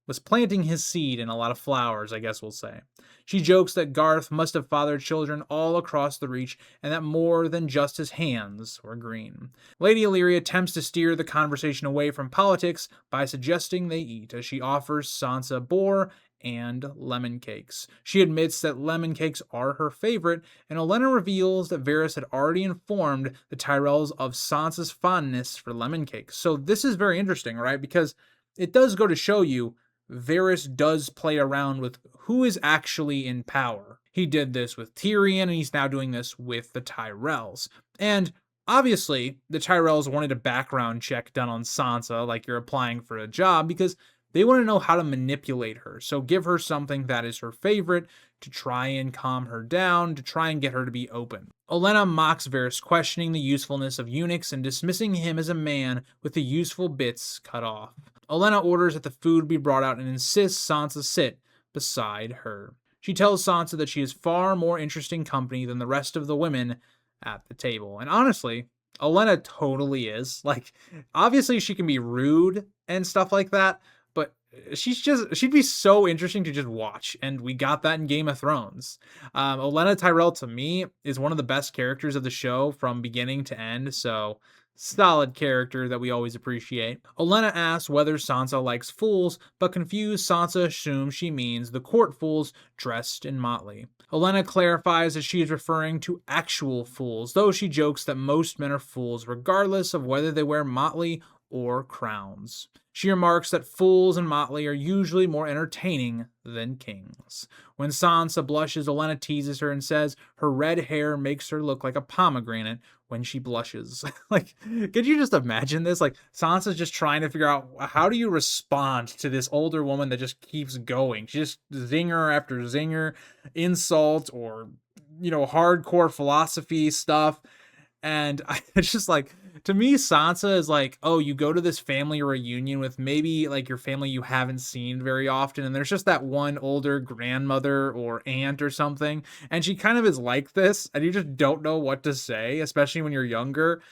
A: was planting his seed in a lot of flowers, I guess we'll say. She jokes that Garth must have fathered children all across the Reach, and that more than just his hands were green. Lady Illyria attempts to steer the conversation away from politics by suggesting they eat, as she offers Sansa boar and lemon cakes. She admits that lemon cakes are her favorite, and Olenna reveals that Varys had already informed the Tyrells of Sansa's fondness for lemon cakes. So this is very interesting, right? Because it does go to show you Varys does play around with who is actually in power. He did this with Tyrion, and he's now doing this with the Tyrells. And obviously, the Tyrells wanted a background check done on Sansa, like you're applying for a job, because they want to know how to manipulate her. So give her something that is her favorite to try and calm her down, to try and get her to be open. Olenna mocks Varys, questioning the usefulness of eunuchs and dismissing him as a man with the useful bits cut off. Olenna orders that the food be brought out and insists Sansa sit beside her. She tells Sansa that she is far more interesting company than the rest of the women at the table. And honestly, Olenna totally is. Like, obviously she can be rude and stuff like that, but she'd be so interesting to just watch, and we got that in Game of Thrones. Olenna Tyrell, to me, is one of the best characters of the show from beginning to end, so Solid character that we always appreciate. Olenna asks whether Sansa likes fools, but confused Sansa assumes she means the court fools dressed in motley. Olenna clarifies that she is referring to actual fools, though she jokes that most men are fools regardless of whether they wear motley or crowns. She remarks that fools and motley are usually more entertaining than kings. When Sansa blushes, Olenna teases her and says her red hair makes her look like a pomegranate when she blushes. Like, could you just imagine this? Like, Sansa's just trying to figure out how do you respond to this older woman that just keeps going? She just zinger after zinger, insult or, hardcore philosophy stuff. And it's just like, to me, Sansa is like, oh, you go to this family reunion with maybe like your family you haven't seen very often, and there's just that one older grandmother or aunt or something, and she kind of is like this, and you just don't know what to say, especially when you're younger.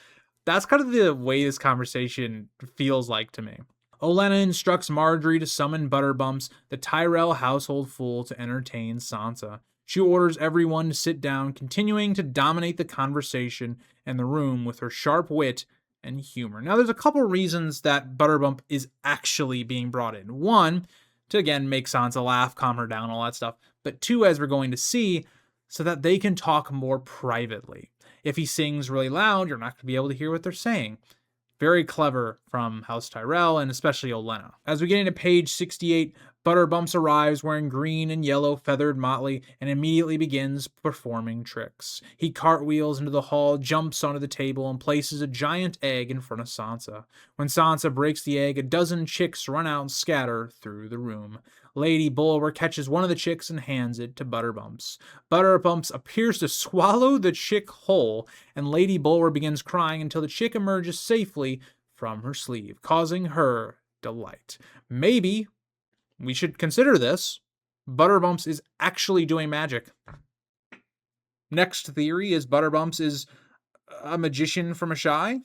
A: That's kind of the way this conversation feels like to me. Olenna instructs Margaery to summon Butterbumps, the Tyrell household fool, to entertain Sansa. She orders everyone to sit down, continuing to dominate the conversation and the room with her sharp wit and humor. Now, there's a couple reasons that Butterbump is actually being brought in. One, to again make Sansa laugh, calm her down, all that stuff. But two, as we're going to see, so that they can talk more privately. If he sings really loud, you're not going to be able to hear what they're saying. Very clever from House Tyrell, and especially Olenna. As we get into page 68, Butterbumps arrives wearing green and yellow feathered motley and immediately begins performing tricks. He cartwheels into the hall, jumps onto the table, and places a giant egg in front of Sansa. When Sansa breaks the egg, a dozen chicks run out and scatter through the room. Lady Bulwer catches one of the chicks and hands it to Butterbumps. Butterbumps appears to swallow the chick whole, and Lady Bulwer begins crying until the chick emerges safely from her sleeve, causing her delight. Maybe we should consider this. Butterbumps is actually doing magic. Next theory is Butterbumps is a magician from a shy.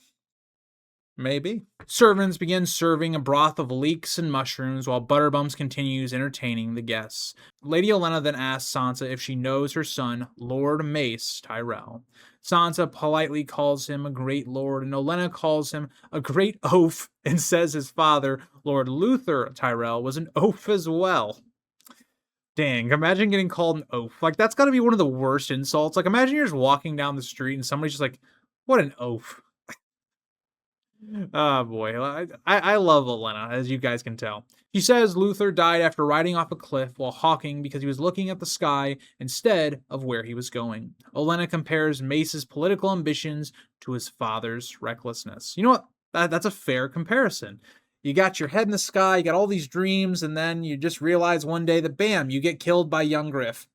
A: Maybe. Servants begin serving a broth of leeks and mushrooms while Butterbumps continues entertaining the guests. Lady Olenna then asks Sansa if she knows her son, Lord Mace Tyrell. Sansa politely calls him a great lord, and Olenna calls him a great oaf and says his father, Lord Luther Tyrell, was an oaf as well. Dang, imagine getting called an oaf. Like, that's gotta be one of the worst insults. Like, imagine you're just walking down the street and somebody's just like, what an oaf. Oh boy, I love Olenna, as you guys can tell. She says Luther died after riding off a cliff while hawking because he was looking at the sky instead of where he was going. Olenna compares Mace's political ambitions to his father's recklessness. You know what? That's a fair comparison. You got your head in the sky, you got all these dreams, and then you just realize one day that bam, you get killed by young Griff.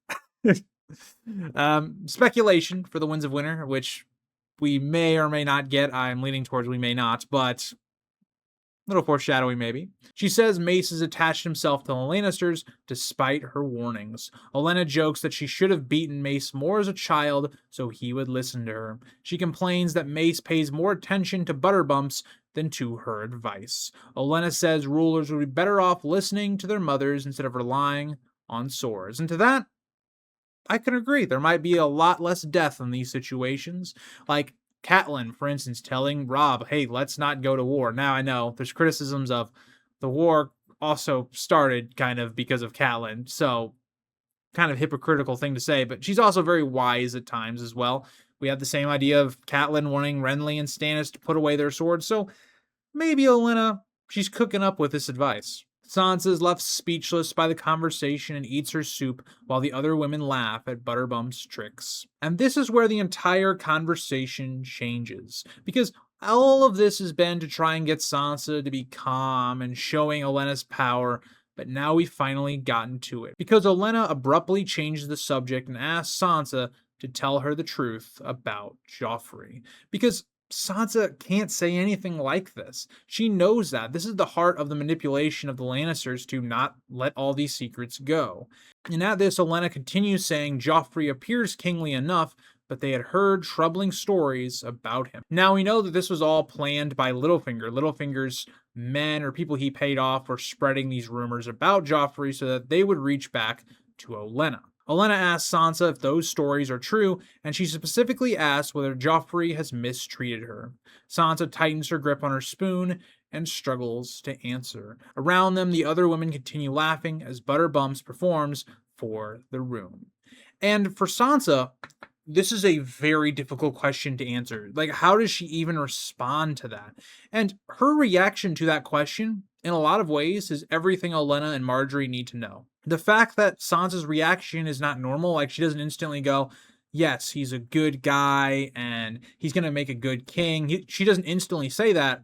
A: Speculation for the Winds of Winter, which we may or may not get. I'm leaning towards we may not, but little foreshadowing maybe. She says Mace has attached himself to the Lannisters despite her warnings. Olenna jokes that she should have beaten Mace more as a child so he would listen to her. She complains that Mace pays more attention to Butterbumps than to her advice. Olenna says rulers would be better off listening to their mothers instead of relying on swords. And to that, I can agree. There might be a lot less death in these situations. Like Catelyn, for instance, telling Robb, hey, let's not go to war. Now I know there's criticisms of the war also started kind of because of Catelyn, so kind of hypocritical thing to say, but she's also very wise at times as well. We have the same idea of Catelyn wanting Renly and Stannis to put away their swords, so maybe Olenna, she's cooking up with this advice. Sansa is left speechless by the conversation and eats her soup while the other women laugh at Butterbump's tricks. And this is where the entire conversation changes, because all of this has been to try and get Sansa to be calm and showing Olenna's power, but now we've finally gotten to it. Because Olenna abruptly changes the subject and asks Sansa to tell her the truth about Joffrey. Because Sansa can't say anything like this. She knows that. This is the heart of the manipulation of the Lannisters to not let all these secrets go. And at this, Olenna continues saying Joffrey appears kingly enough, but they had heard troubling stories about him. Now we know that this was all planned by Littlefinger. Littlefinger's men or people he paid off were spreading these rumors about Joffrey so that they would reach back to Olenna. Olenna asks Sansa if those stories are true, and she specifically asks whether Joffrey has mistreated her. Sansa tightens her grip on her spoon and struggles to answer. Around them, the other women continue laughing as Butter Bumps performs for the room. And for Sansa, this is a very difficult question to answer. Like, how does she even respond to that? And her reaction to that question, in a lot of ways, is everything Olenna and Margaery need to know. The fact that Sansa's reaction is not normal, like she doesn't instantly go, yes, he's a good guy and he's going to make a good king. She doesn't instantly say that,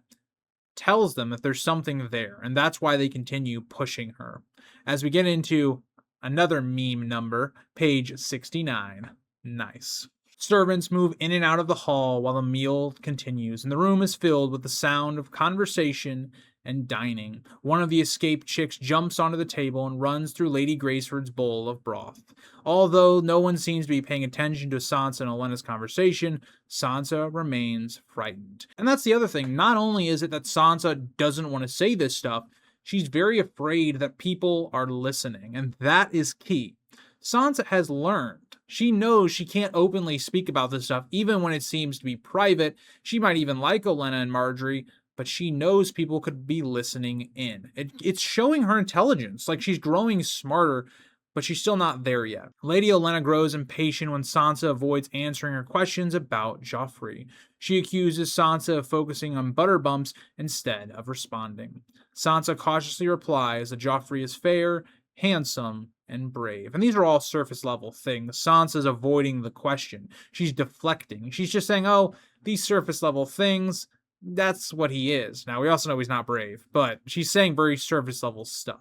A: tells them that there's something there, and that's why they continue pushing her. As we get into another meme number, page 69. Nice. Servants move in and out of the hall while the meal continues, and the room is filled with the sound of conversation and dining. One of the escaped chicks jumps onto the table and runs through Lady Graceford's bowl of broth. Although no one seems to be paying attention to Sansa and Olenna's conversation, Sansa remains frightened. And that's the other thing. Not only is it that Sansa doesn't want to say this stuff, she's very afraid that people are listening, and that is key. Sansa has learned. She knows she can't openly speak about this stuff, even when it seems to be private. She might even like Olenna and Margaery, but she knows people could be listening in. It's showing her intelligence, like she's growing smarter, but she's still not there yet. Lady Olenna grows impatient when Sansa avoids answering her questions about Joffrey. She accuses Sansa of focusing on Butterbumps instead of responding. Sansa cautiously replies that Joffrey is fair, handsome, and brave. And these are all surface level things. Sansa's avoiding the question. She's deflecting. She's just saying, oh, these surface level things, that's what he is. Now, we also know he's not brave, but she's saying very surface level stuff.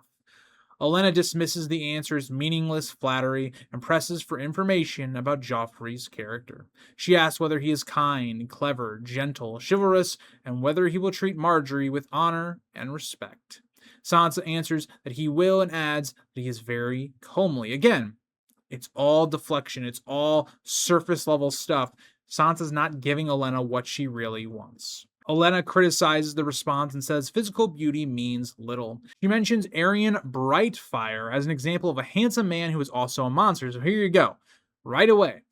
A: Olenna dismisses the answer as meaningless flattery and presses for information about Joffrey's character. She asks whether he is kind, clever, gentle, chivalrous, and whether he will treat Margaery with honor and respect. Sansa answers that he will and adds that he is very comely. Again, it's all deflection. It's all surface level stuff. Sansa's not giving Olenna what she really wants. Olenna criticizes the response and says physical beauty means little. She mentions Aerion Brightfire as an example of a handsome man who is also a monster. So here you go. Right away.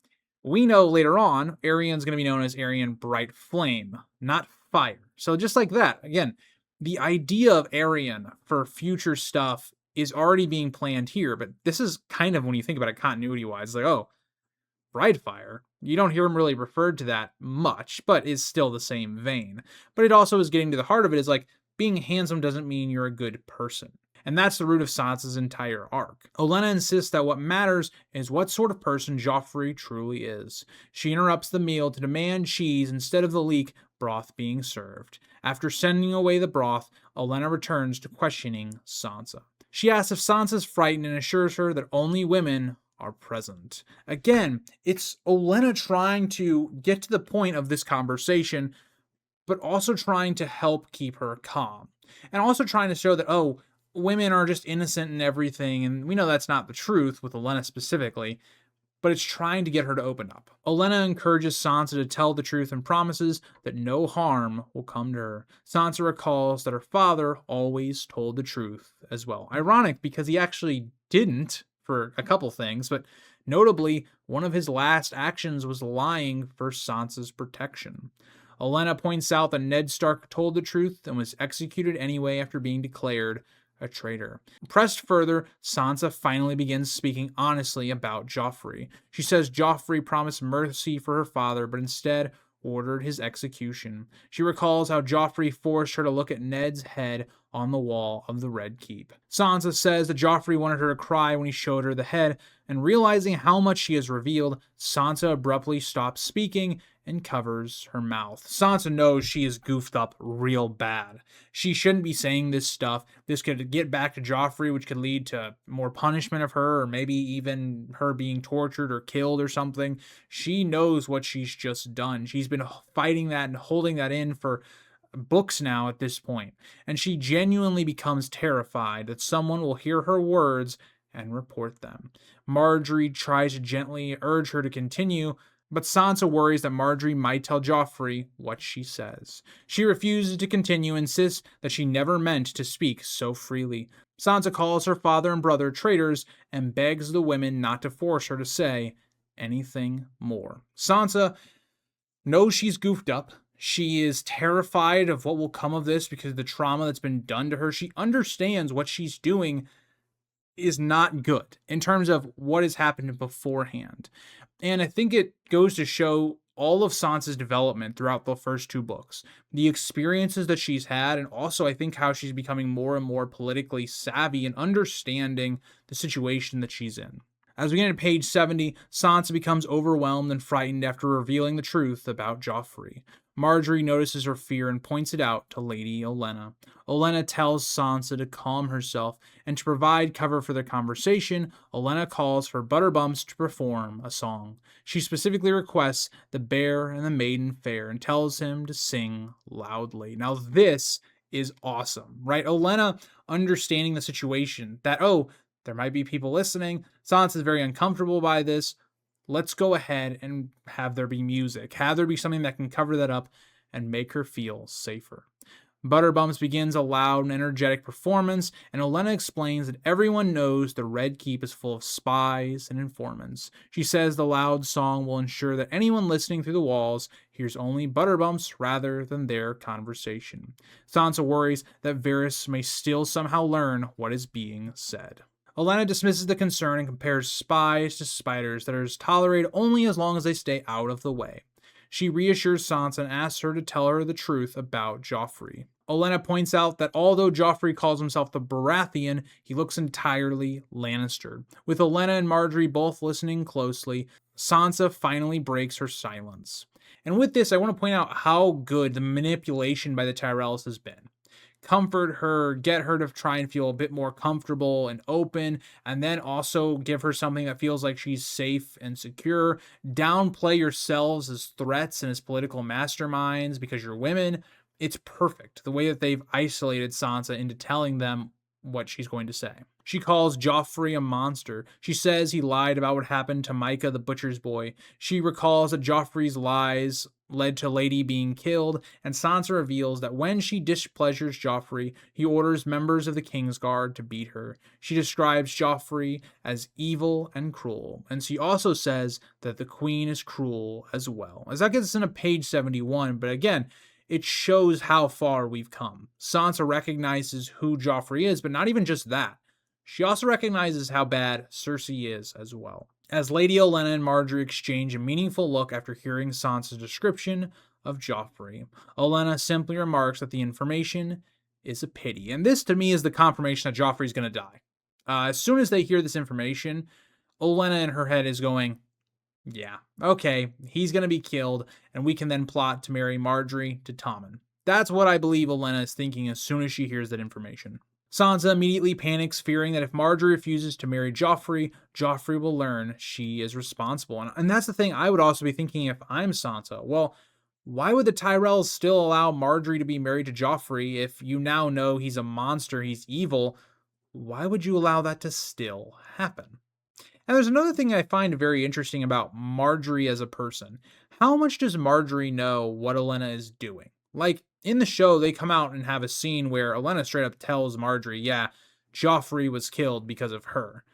A: We know later on, Aerion's going to be known as Aerion Brightflame, not fire. So just like that, again, the idea of Aerion for future stuff is already being planned here, but this is kind of, when you think about it continuity-wise, like, oh, Brightfire. You don't hear him really referred to that much, but is still the same vein. But it also is getting to the heart of it, is like, being handsome doesn't mean you're a good person. And that's the root of Sansa's entire arc. Olenna insists that what matters is what sort of person Joffrey truly is. She interrupts the meal to demand cheese instead of the leek broth being served. After sending away the broth, Olenna returns to questioning Sansa. She asks if Sansa's frightened and assures her that only women are present. Again, it's Olenna trying to get to the point of this conversation, but also trying to help keep her calm. And also trying to show that, oh, women are just innocent and everything, and we know that's not the truth with Olenna specifically, but it's trying to get her to open up. Olenna encourages Sansa to tell the truth and promises that no harm will come to her. Sansa recalls that her father always told the truth as well. Ironic, because he actually didn't for a couple things, but notably, one of his last actions was lying for Sansa's protection. Olenna points out that Ned Stark told the truth and was executed anyway after being declared a traitor. Pressed further, Sansa finally begins speaking honestly about Joffrey. She says Joffrey promised mercy for her father, but instead ordered his execution. She recalls how Joffrey forced her to look at Ned's head on the wall of the Red Keep. Sansa says that Joffrey wanted her to cry when he showed her the head, and realizing how much she has revealed, Sansa abruptly stops speaking and covers her mouth. Sansa knows she is goofed up real bad. She shouldn't be saying this stuff. This could get back to Joffrey, which could lead to more punishment of her, or maybe even her being tortured or killed or something. She knows what she's just done. She's been fighting that and holding that in for books now at this point, and she genuinely becomes terrified that someone will hear her words and report them. Margaery tries to gently urge her to continue, but Sansa worries that Margaery might tell Joffrey what she says. She refuses to continue, insists that she never meant to speak so freely. Sansa calls her father and brother traitors and begs the women not to force her to say anything more. Sansa knows she's goofed up. She is terrified of what will come of this because of the trauma that's been done to her. She understands what she's doing is not good in terms of what has happened beforehand. And I think it goes to show all of Sansa's development throughout the first two books, the experiences that she's had, and also I think how she's becoming more and more politically savvy and understanding the situation that she's in. As we get into page 70, Sansa becomes overwhelmed and frightened after revealing the truth about Joffrey. Margaery notices her fear and points it out to Lady Olenna. Olenna tells Sansa to calm herself, and to provide cover for their conversation, Olenna calls for Butterbumps to perform a song. She specifically requests the Bear and the Maiden Fair and tells him to sing loudly. Now this is awesome, right? Olenna understanding the situation that, oh, there might be people listening. Sansa is very uncomfortable by this. Let's go ahead and have there be music. Have there be something that can cover that up and make her feel safer. Butterbumps begins a loud and energetic performance, and Olenna explains that everyone knows the Red Keep is full of spies and informants. She says the loud song will ensure that anyone listening through the walls hears only Butterbumps rather than their conversation. Sansa worries that Varys may still somehow learn what is being said. Olenna dismisses the concern and compares spies to spiders that are tolerated only as long as they stay out of the way. She reassures Sansa and asks her to tell her the truth about Joffrey. Olenna points out that although Joffrey calls himself the Baratheon, he looks entirely Lannister. With Olenna and Margaery both listening closely, Sansa finally breaks her silence. And with this, I want to point out how good the manipulation by the Tyrells has been. Comfort her, get her to try and feel a bit more comfortable and open, and then also give her something that feels like she's safe and secure. Downplay yourselves as threats and as political masterminds because you're women. It's perfect, the way that they've isolated Sansa into telling them what she's going to say. She calls Joffrey a monster. She says he lied about what happened to Micah the butcher's boy. She recalls that Joffrey's lies led to Lady being killed, and Sansa reveals that when she displeasures Joffrey, he orders members of the Kingsguard to beat her. She describes Joffrey as evil and cruel, and she also says that the queen is cruel as well. As that gets us into page 71, but again, it shows how far we've come. Sansa recognizes who Joffrey is, but not even just that. She also recognizes how bad Cersei is as well. As Lady Olenna and Margaery exchange a meaningful look after hearing Sansa's description of Joffrey, Olenna simply remarks that the information is a pity. And this, to me, is the confirmation that Joffrey's going to die. As soon as they hear this information, Olenna in her head is going, yeah, okay, he's going to be killed, and we can then plot to marry Margaery to Tommen. That's what I believe Olenna is thinking as soon as she hears that information. Sansa immediately panics, fearing that if Margaery refuses to marry Joffrey, Joffrey will learn she is responsible. And that's the thing I would also be thinking if I'm Sansa. Well, why would the Tyrells still allow Margaery to be married to Joffrey if you now know he's a monster, he's evil? Why would you allow that to still happen? And there's another thing I find very interesting about Margaery as a person. How much does Margaery know what Olenna is doing? Like, in the show, they come out and have a scene where Olenna straight up tells Margaery, yeah, Joffrey was killed because of her.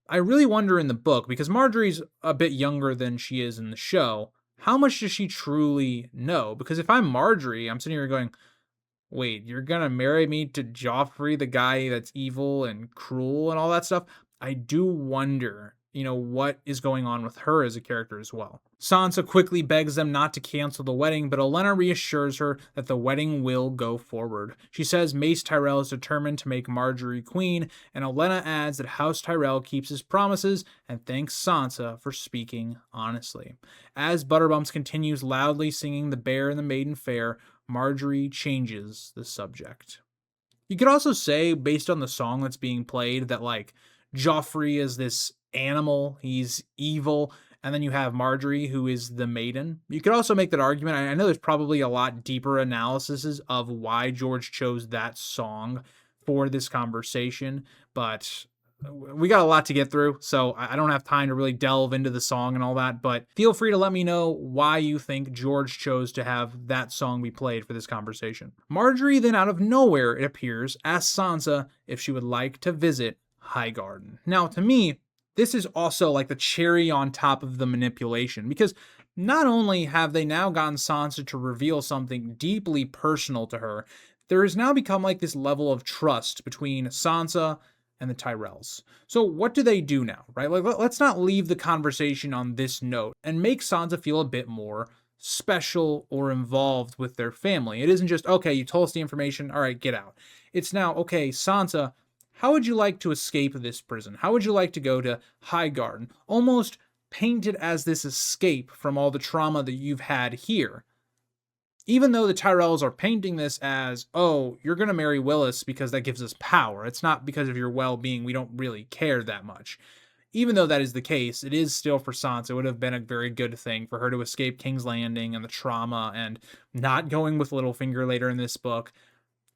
A: I really wonder in the book, because Margaery's a bit younger than she is in the show, how much does she truly know? Because if I'm Margaery, I'm sitting here going, wait, you're gonna marry me to Joffrey, the guy that's evil and cruel and all that stuff? I do wonder, what is going on with her as a character as well. Sansa quickly begs them not to cancel the wedding, but Olenna reassures her that the wedding will go forward. She says Mace Tyrell is determined to make Margaery queen, and Olenna adds that House Tyrell keeps his promises and thanks Sansa for speaking honestly. As Butterbumps continues loudly singing The Bear and the Maiden Fair, Margaery changes the subject. You could also say, based on the song that's being played, that Joffrey is this animal, he's evil, and then you have Margaery, who is the maiden. You could also make that argument. I know there's probably a lot deeper analysis of why George chose that song for this conversation, but we got a lot to get through, so I don't have time to really delve into the song and all that, but feel free to let me know why you think George chose to have that song be played for this conversation. Margaery then, out of nowhere, it appears, asks Sansa if she would like to visit Highgarden. Now, to me, this is also like the cherry on top of the manipulation, because not only have they now gotten Sansa to reveal something deeply personal to her, there has now become like this level of trust between Sansa and the Tyrells. So what do they do now, right? Like, let's not leave the conversation on this note and make Sansa feel a bit more special or involved with their family. It isn't just, okay, you told us the information, all right, get out. It's now, okay, Sansa, how would you like to escape this prison? How would you like to go to Highgarden? Almost painted as this escape from all the trauma that you've had here. Even though the Tyrells are painting this as, oh, you're going to marry Willas because that gives us power. It's not because of your well-being. We don't really care that much. Even though that is the case, it is still for Sansa. It would have been a very good thing for her to escape King's Landing and the trauma and not going with Littlefinger later in this book.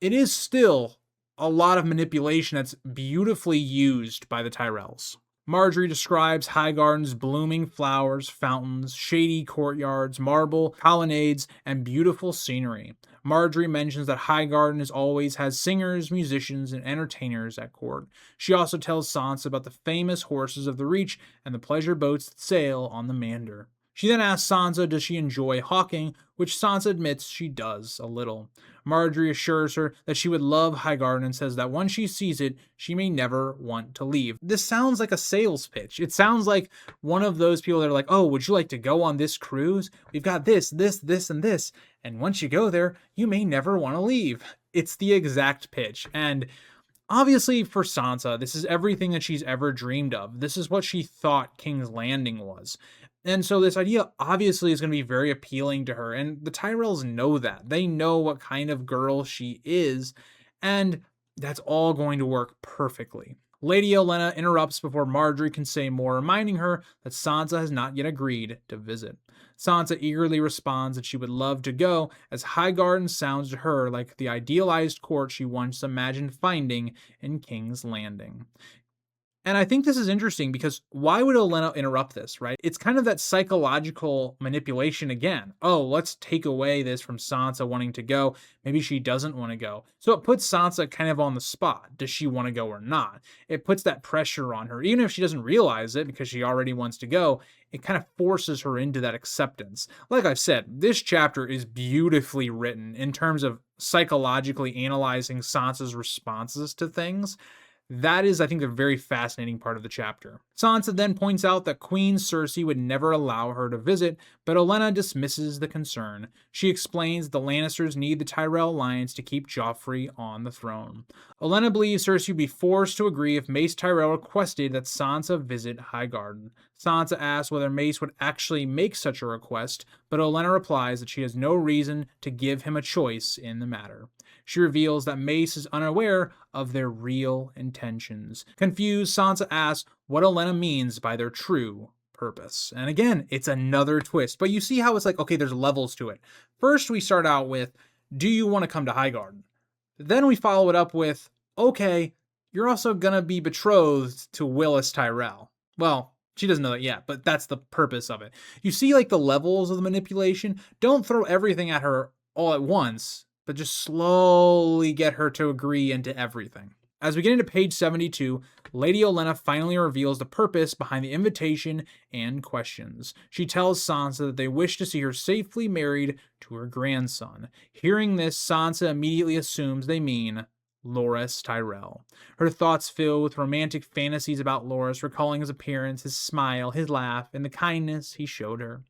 A: It is still a lot of manipulation that's beautifully used by the Tyrells. Margaery describes Highgarden's blooming flowers, fountains, shady courtyards, marble colonnades, and beautiful scenery. Margaery mentions that Highgarden always has singers, musicians, and entertainers at court. She also tells Sansa about the famous horses of the Reach and the pleasure boats that sail on the Mander. She then asks Sansa does she enjoy hawking, which Sansa admits she does a little. Margaery assures her that she would love Highgarden and says that once she sees it, she may never want to leave. This sounds like a sales pitch. It sounds like one of those people that are like, oh, would you like to go on this cruise? We've got this, and this. And once you go there, you may never want to leave. It's the exact pitch. And obviously for Sansa, this is everything that she's ever dreamed of. This is what she thought King's Landing was. And so this idea obviously is going to be very appealing to her. And the Tyrells know that. They know what kind of girl she is. And that's all going to work perfectly. Lady Olenna interrupts before Margaery can say more, reminding her that Sansa has not yet agreed to visit. Sansa eagerly responds that she would love to go, as Highgarden sounds to her like the idealized court she once imagined finding in King's Landing. And I think this is interesting because why would Olenna interrupt this, right? It's kind of that psychological manipulation again. Oh, let's take away this from Sansa wanting to go. Maybe she doesn't want to go. So it puts Sansa kind of on the spot. Does she want to go or not? It puts that pressure on her. Even if she doesn't realize it because she already wants to go, it kind of forces her into that acceptance. Like I've said, this chapter is beautifully written in terms of psychologically analyzing Sansa's responses to things. That is, I think, a very fascinating part of the chapter. Sansa then points out that Queen Cersei would never allow her to visit, but Olenna dismisses the concern. She explains the Lannisters need the Tyrell alliance to keep Joffrey on the throne. Olenna believes Cersei would be forced to agree if Mace Tyrell requested that Sansa visit Highgarden. Sansa asks whether Mace would actually make such a request, but Olenna replies that she has no reason to give him a choice in the matter. She reveals that Mace is unaware of their real intentions. Confused, Sansa asks what Olenna means by their true purpose. And again, it's another twist. But you see how it's like, okay, there's levels to it. First, we start out with, do you want to come to Highgarden? Then we follow it up with, okay, you're also going to be betrothed to Willas Tyrell. Well, she doesn't know that yet, but that's the purpose of it. You see like the levels of the manipulation? Don't throw everything at her all at once, but just slowly get her to agree into everything. As we get into page 72, Lady Olenna finally reveals the purpose behind the invitation and questions. She tells Sansa that they wish to see her safely married to her grandson. Hearing this, Sansa immediately assumes they mean Loras Tyrell. Her thoughts fill with romantic fantasies about Loras, recalling his appearance, his smile, his laugh, and the kindness he showed her.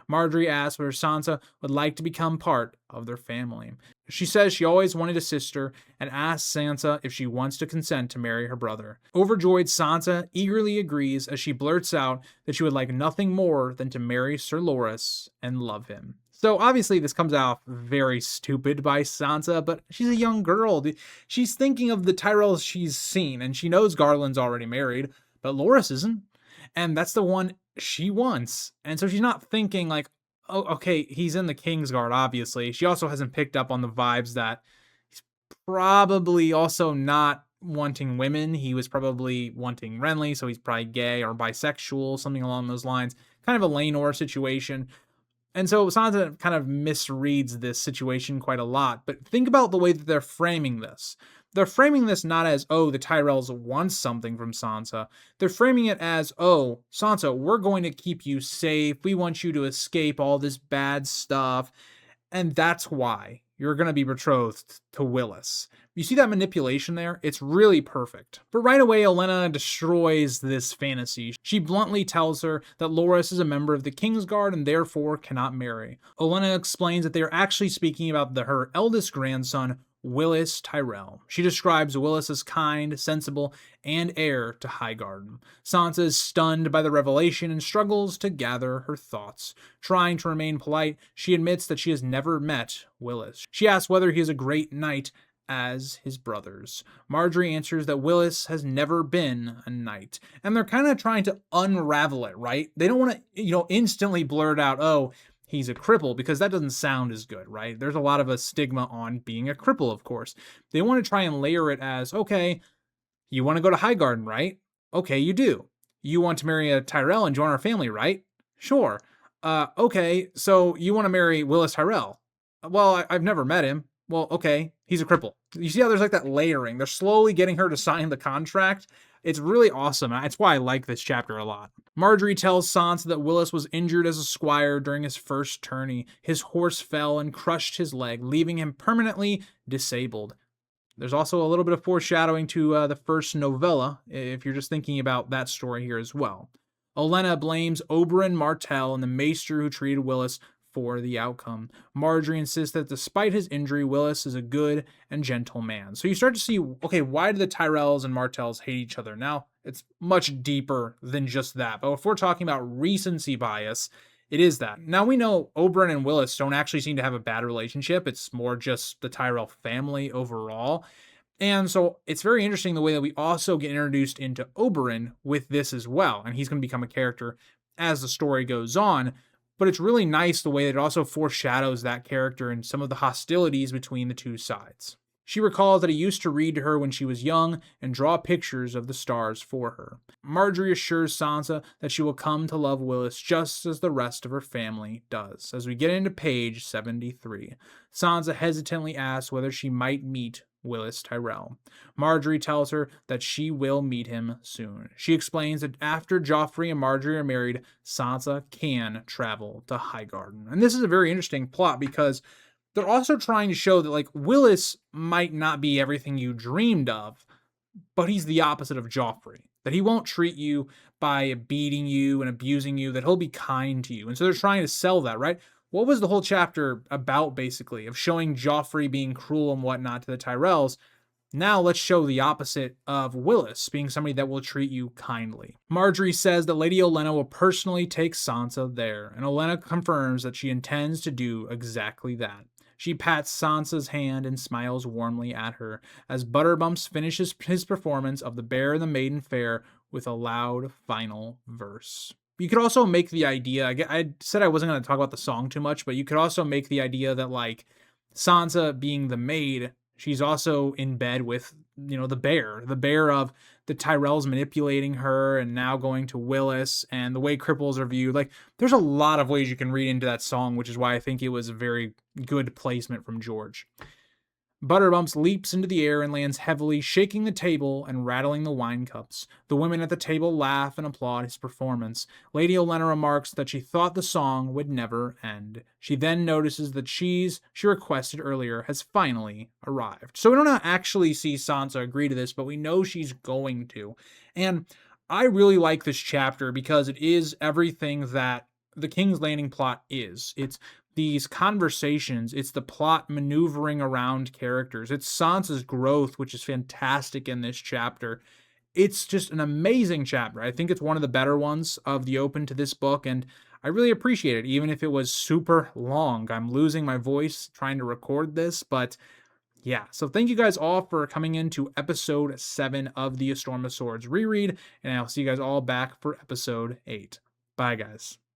A: Margaery asks whether Sansa would like to become part of their family. She says she always wanted a sister and asks Sansa if she wants to consent to marry her brother. Overjoyed, Sansa eagerly agrees as she blurts out that she would like nothing more than to marry Sir Loras and love him. So obviously this comes out very stupid by Sansa, but she's a young girl. She's thinking of the Tyrells she's seen, and she knows Garland's already married, but Loras isn't. And that's the one she wants. And so she's not thinking like, oh, okay, he's in the Kingsguard, obviously. She also hasn't picked up on the vibes that he's probably also not wanting women. He was probably wanting Renly, so he's probably gay or bisexual, something along those lines. Kind of a Laenor situation. And so Sansa kind of misreads this situation quite a lot. But think about the way that they're framing this. They're framing this not as, oh, the Tyrells want something from Sansa. They're framing it as, oh, Sansa, we're going to keep you safe. We want you to escape all this bad stuff. And that's why you're going to be betrothed to Willas. You see that manipulation there? It's really perfect. But right away, Olenna destroys this fantasy. She bluntly tells her that Loras is a member of the Kingsguard and therefore cannot marry. Olenna explains that they are actually speaking about her eldest grandson, Willas Tyrell. She describes Willas as kind, sensible, and heir to Highgarden. Sansa is stunned by the revelation and struggles to gather her thoughts. Trying to remain polite, she admits that she has never met Willas. She asks whether he is a great knight as his brothers. Margaery answers that Willas has never been a knight. And they're kind of trying to unravel it, right? They don't want to, instantly blurt out, oh, he's a cripple, because that doesn't sound as good, right? There's a lot of a stigma on being a cripple, of course. They want to try and layer it as, okay, you want to go to Highgarden, right? Okay, you do. You want to marry a Tyrell and join our family, right? Sure. Okay, so you want to marry Willas Tyrell. Well, I've never met him. Well, okay, he's a cripple. You see how there's like that layering? They're slowly getting her to sign the contract. It's really awesome. That's why I like this chapter a lot. Margaery tells Sansa that Willas was injured as a squire during his first tourney. His horse fell and crushed his leg, leaving him permanently disabled. There's also a little bit of foreshadowing to the first novella, if you're just thinking about that story here as well. Olenna blames Oberyn Martell and the maester who treated Willas for the outcome. Margaery insists that despite his injury, Willas is a good and gentle man. So you start to see, okay, why do the Tyrells and Martells hate each other? Now, it's much deeper than just that. But if we're talking about recency bias, it is that. Now we know Oberyn and Willas don't actually seem to have a bad relationship. It's more just the Tyrell family overall. And so it's very interesting the way that we also get introduced into Oberyn with this as well. And he's going to become a character as the story goes on. But it's really nice the way that it also foreshadows that character and some of the hostilities between the two sides. She recalls that he used to read to her when she was young and draw pictures of the stars for her. Margaery assures Sansa that she will come to love Willas just as the rest of her family does. As we get into page 73, Sansa hesitantly asks whether she might meet Willas Tyrell. Margaery tells her that she will meet him soon. She explains that after Joffrey and Margaery are married, Sansa can travel to Highgarden. And this is a very interesting plot because they're also trying to show that, like, Willas might not be everything you dreamed of, but he's the opposite of Joffrey. That he won't treat you by beating you and abusing you, that he'll be kind to you. And so they're trying to sell that, right? What was the whole chapter about, basically, of showing Joffrey being cruel and whatnot to the Tyrells? Now let's show the opposite of Willas, being somebody that will treat you kindly. Margaery says that Lady Olenna will personally take Sansa there, and Olenna confirms that she intends to do exactly that. She pats Sansa's hand and smiles warmly at her as Butterbumps finishes his performance of The Bear and the Maiden Fair with a loud final verse. You could also make the idea, I said I wasn't going to talk about the song too much, but you could also make the idea that, like, Sansa being the maid, she's also in bed with, the bear of the Tyrells manipulating her and now going to Willas and the way cripples are viewed. Like, there's a lot of ways you can read into that song, which is why I think it was a very good placement from George. Butterbumps leaps into the air and lands heavily, shaking the table and rattling the wine cups. The women at the table laugh and applaud his performance. Lady Olenna remarks that she thought the song would never end. She then notices the cheese she requested earlier has finally arrived. So we don't actually see Sansa agree to this, but we know she's going to. And I really like this chapter because it is everything that the King's Landing plot is. It's these conversations, it's the plot maneuvering around characters, it's Sansa's growth, which is fantastic in this chapter. It's just an amazing chapter. I think it's one of the better ones of the open to this book, and I really appreciate it, even if it was super long. I'm losing my voice trying to record this, but yeah. So thank you guys all for coming into episode 7 of the A Storm of Swords reread, and I'll see you guys all back for episode 8. Bye, guys.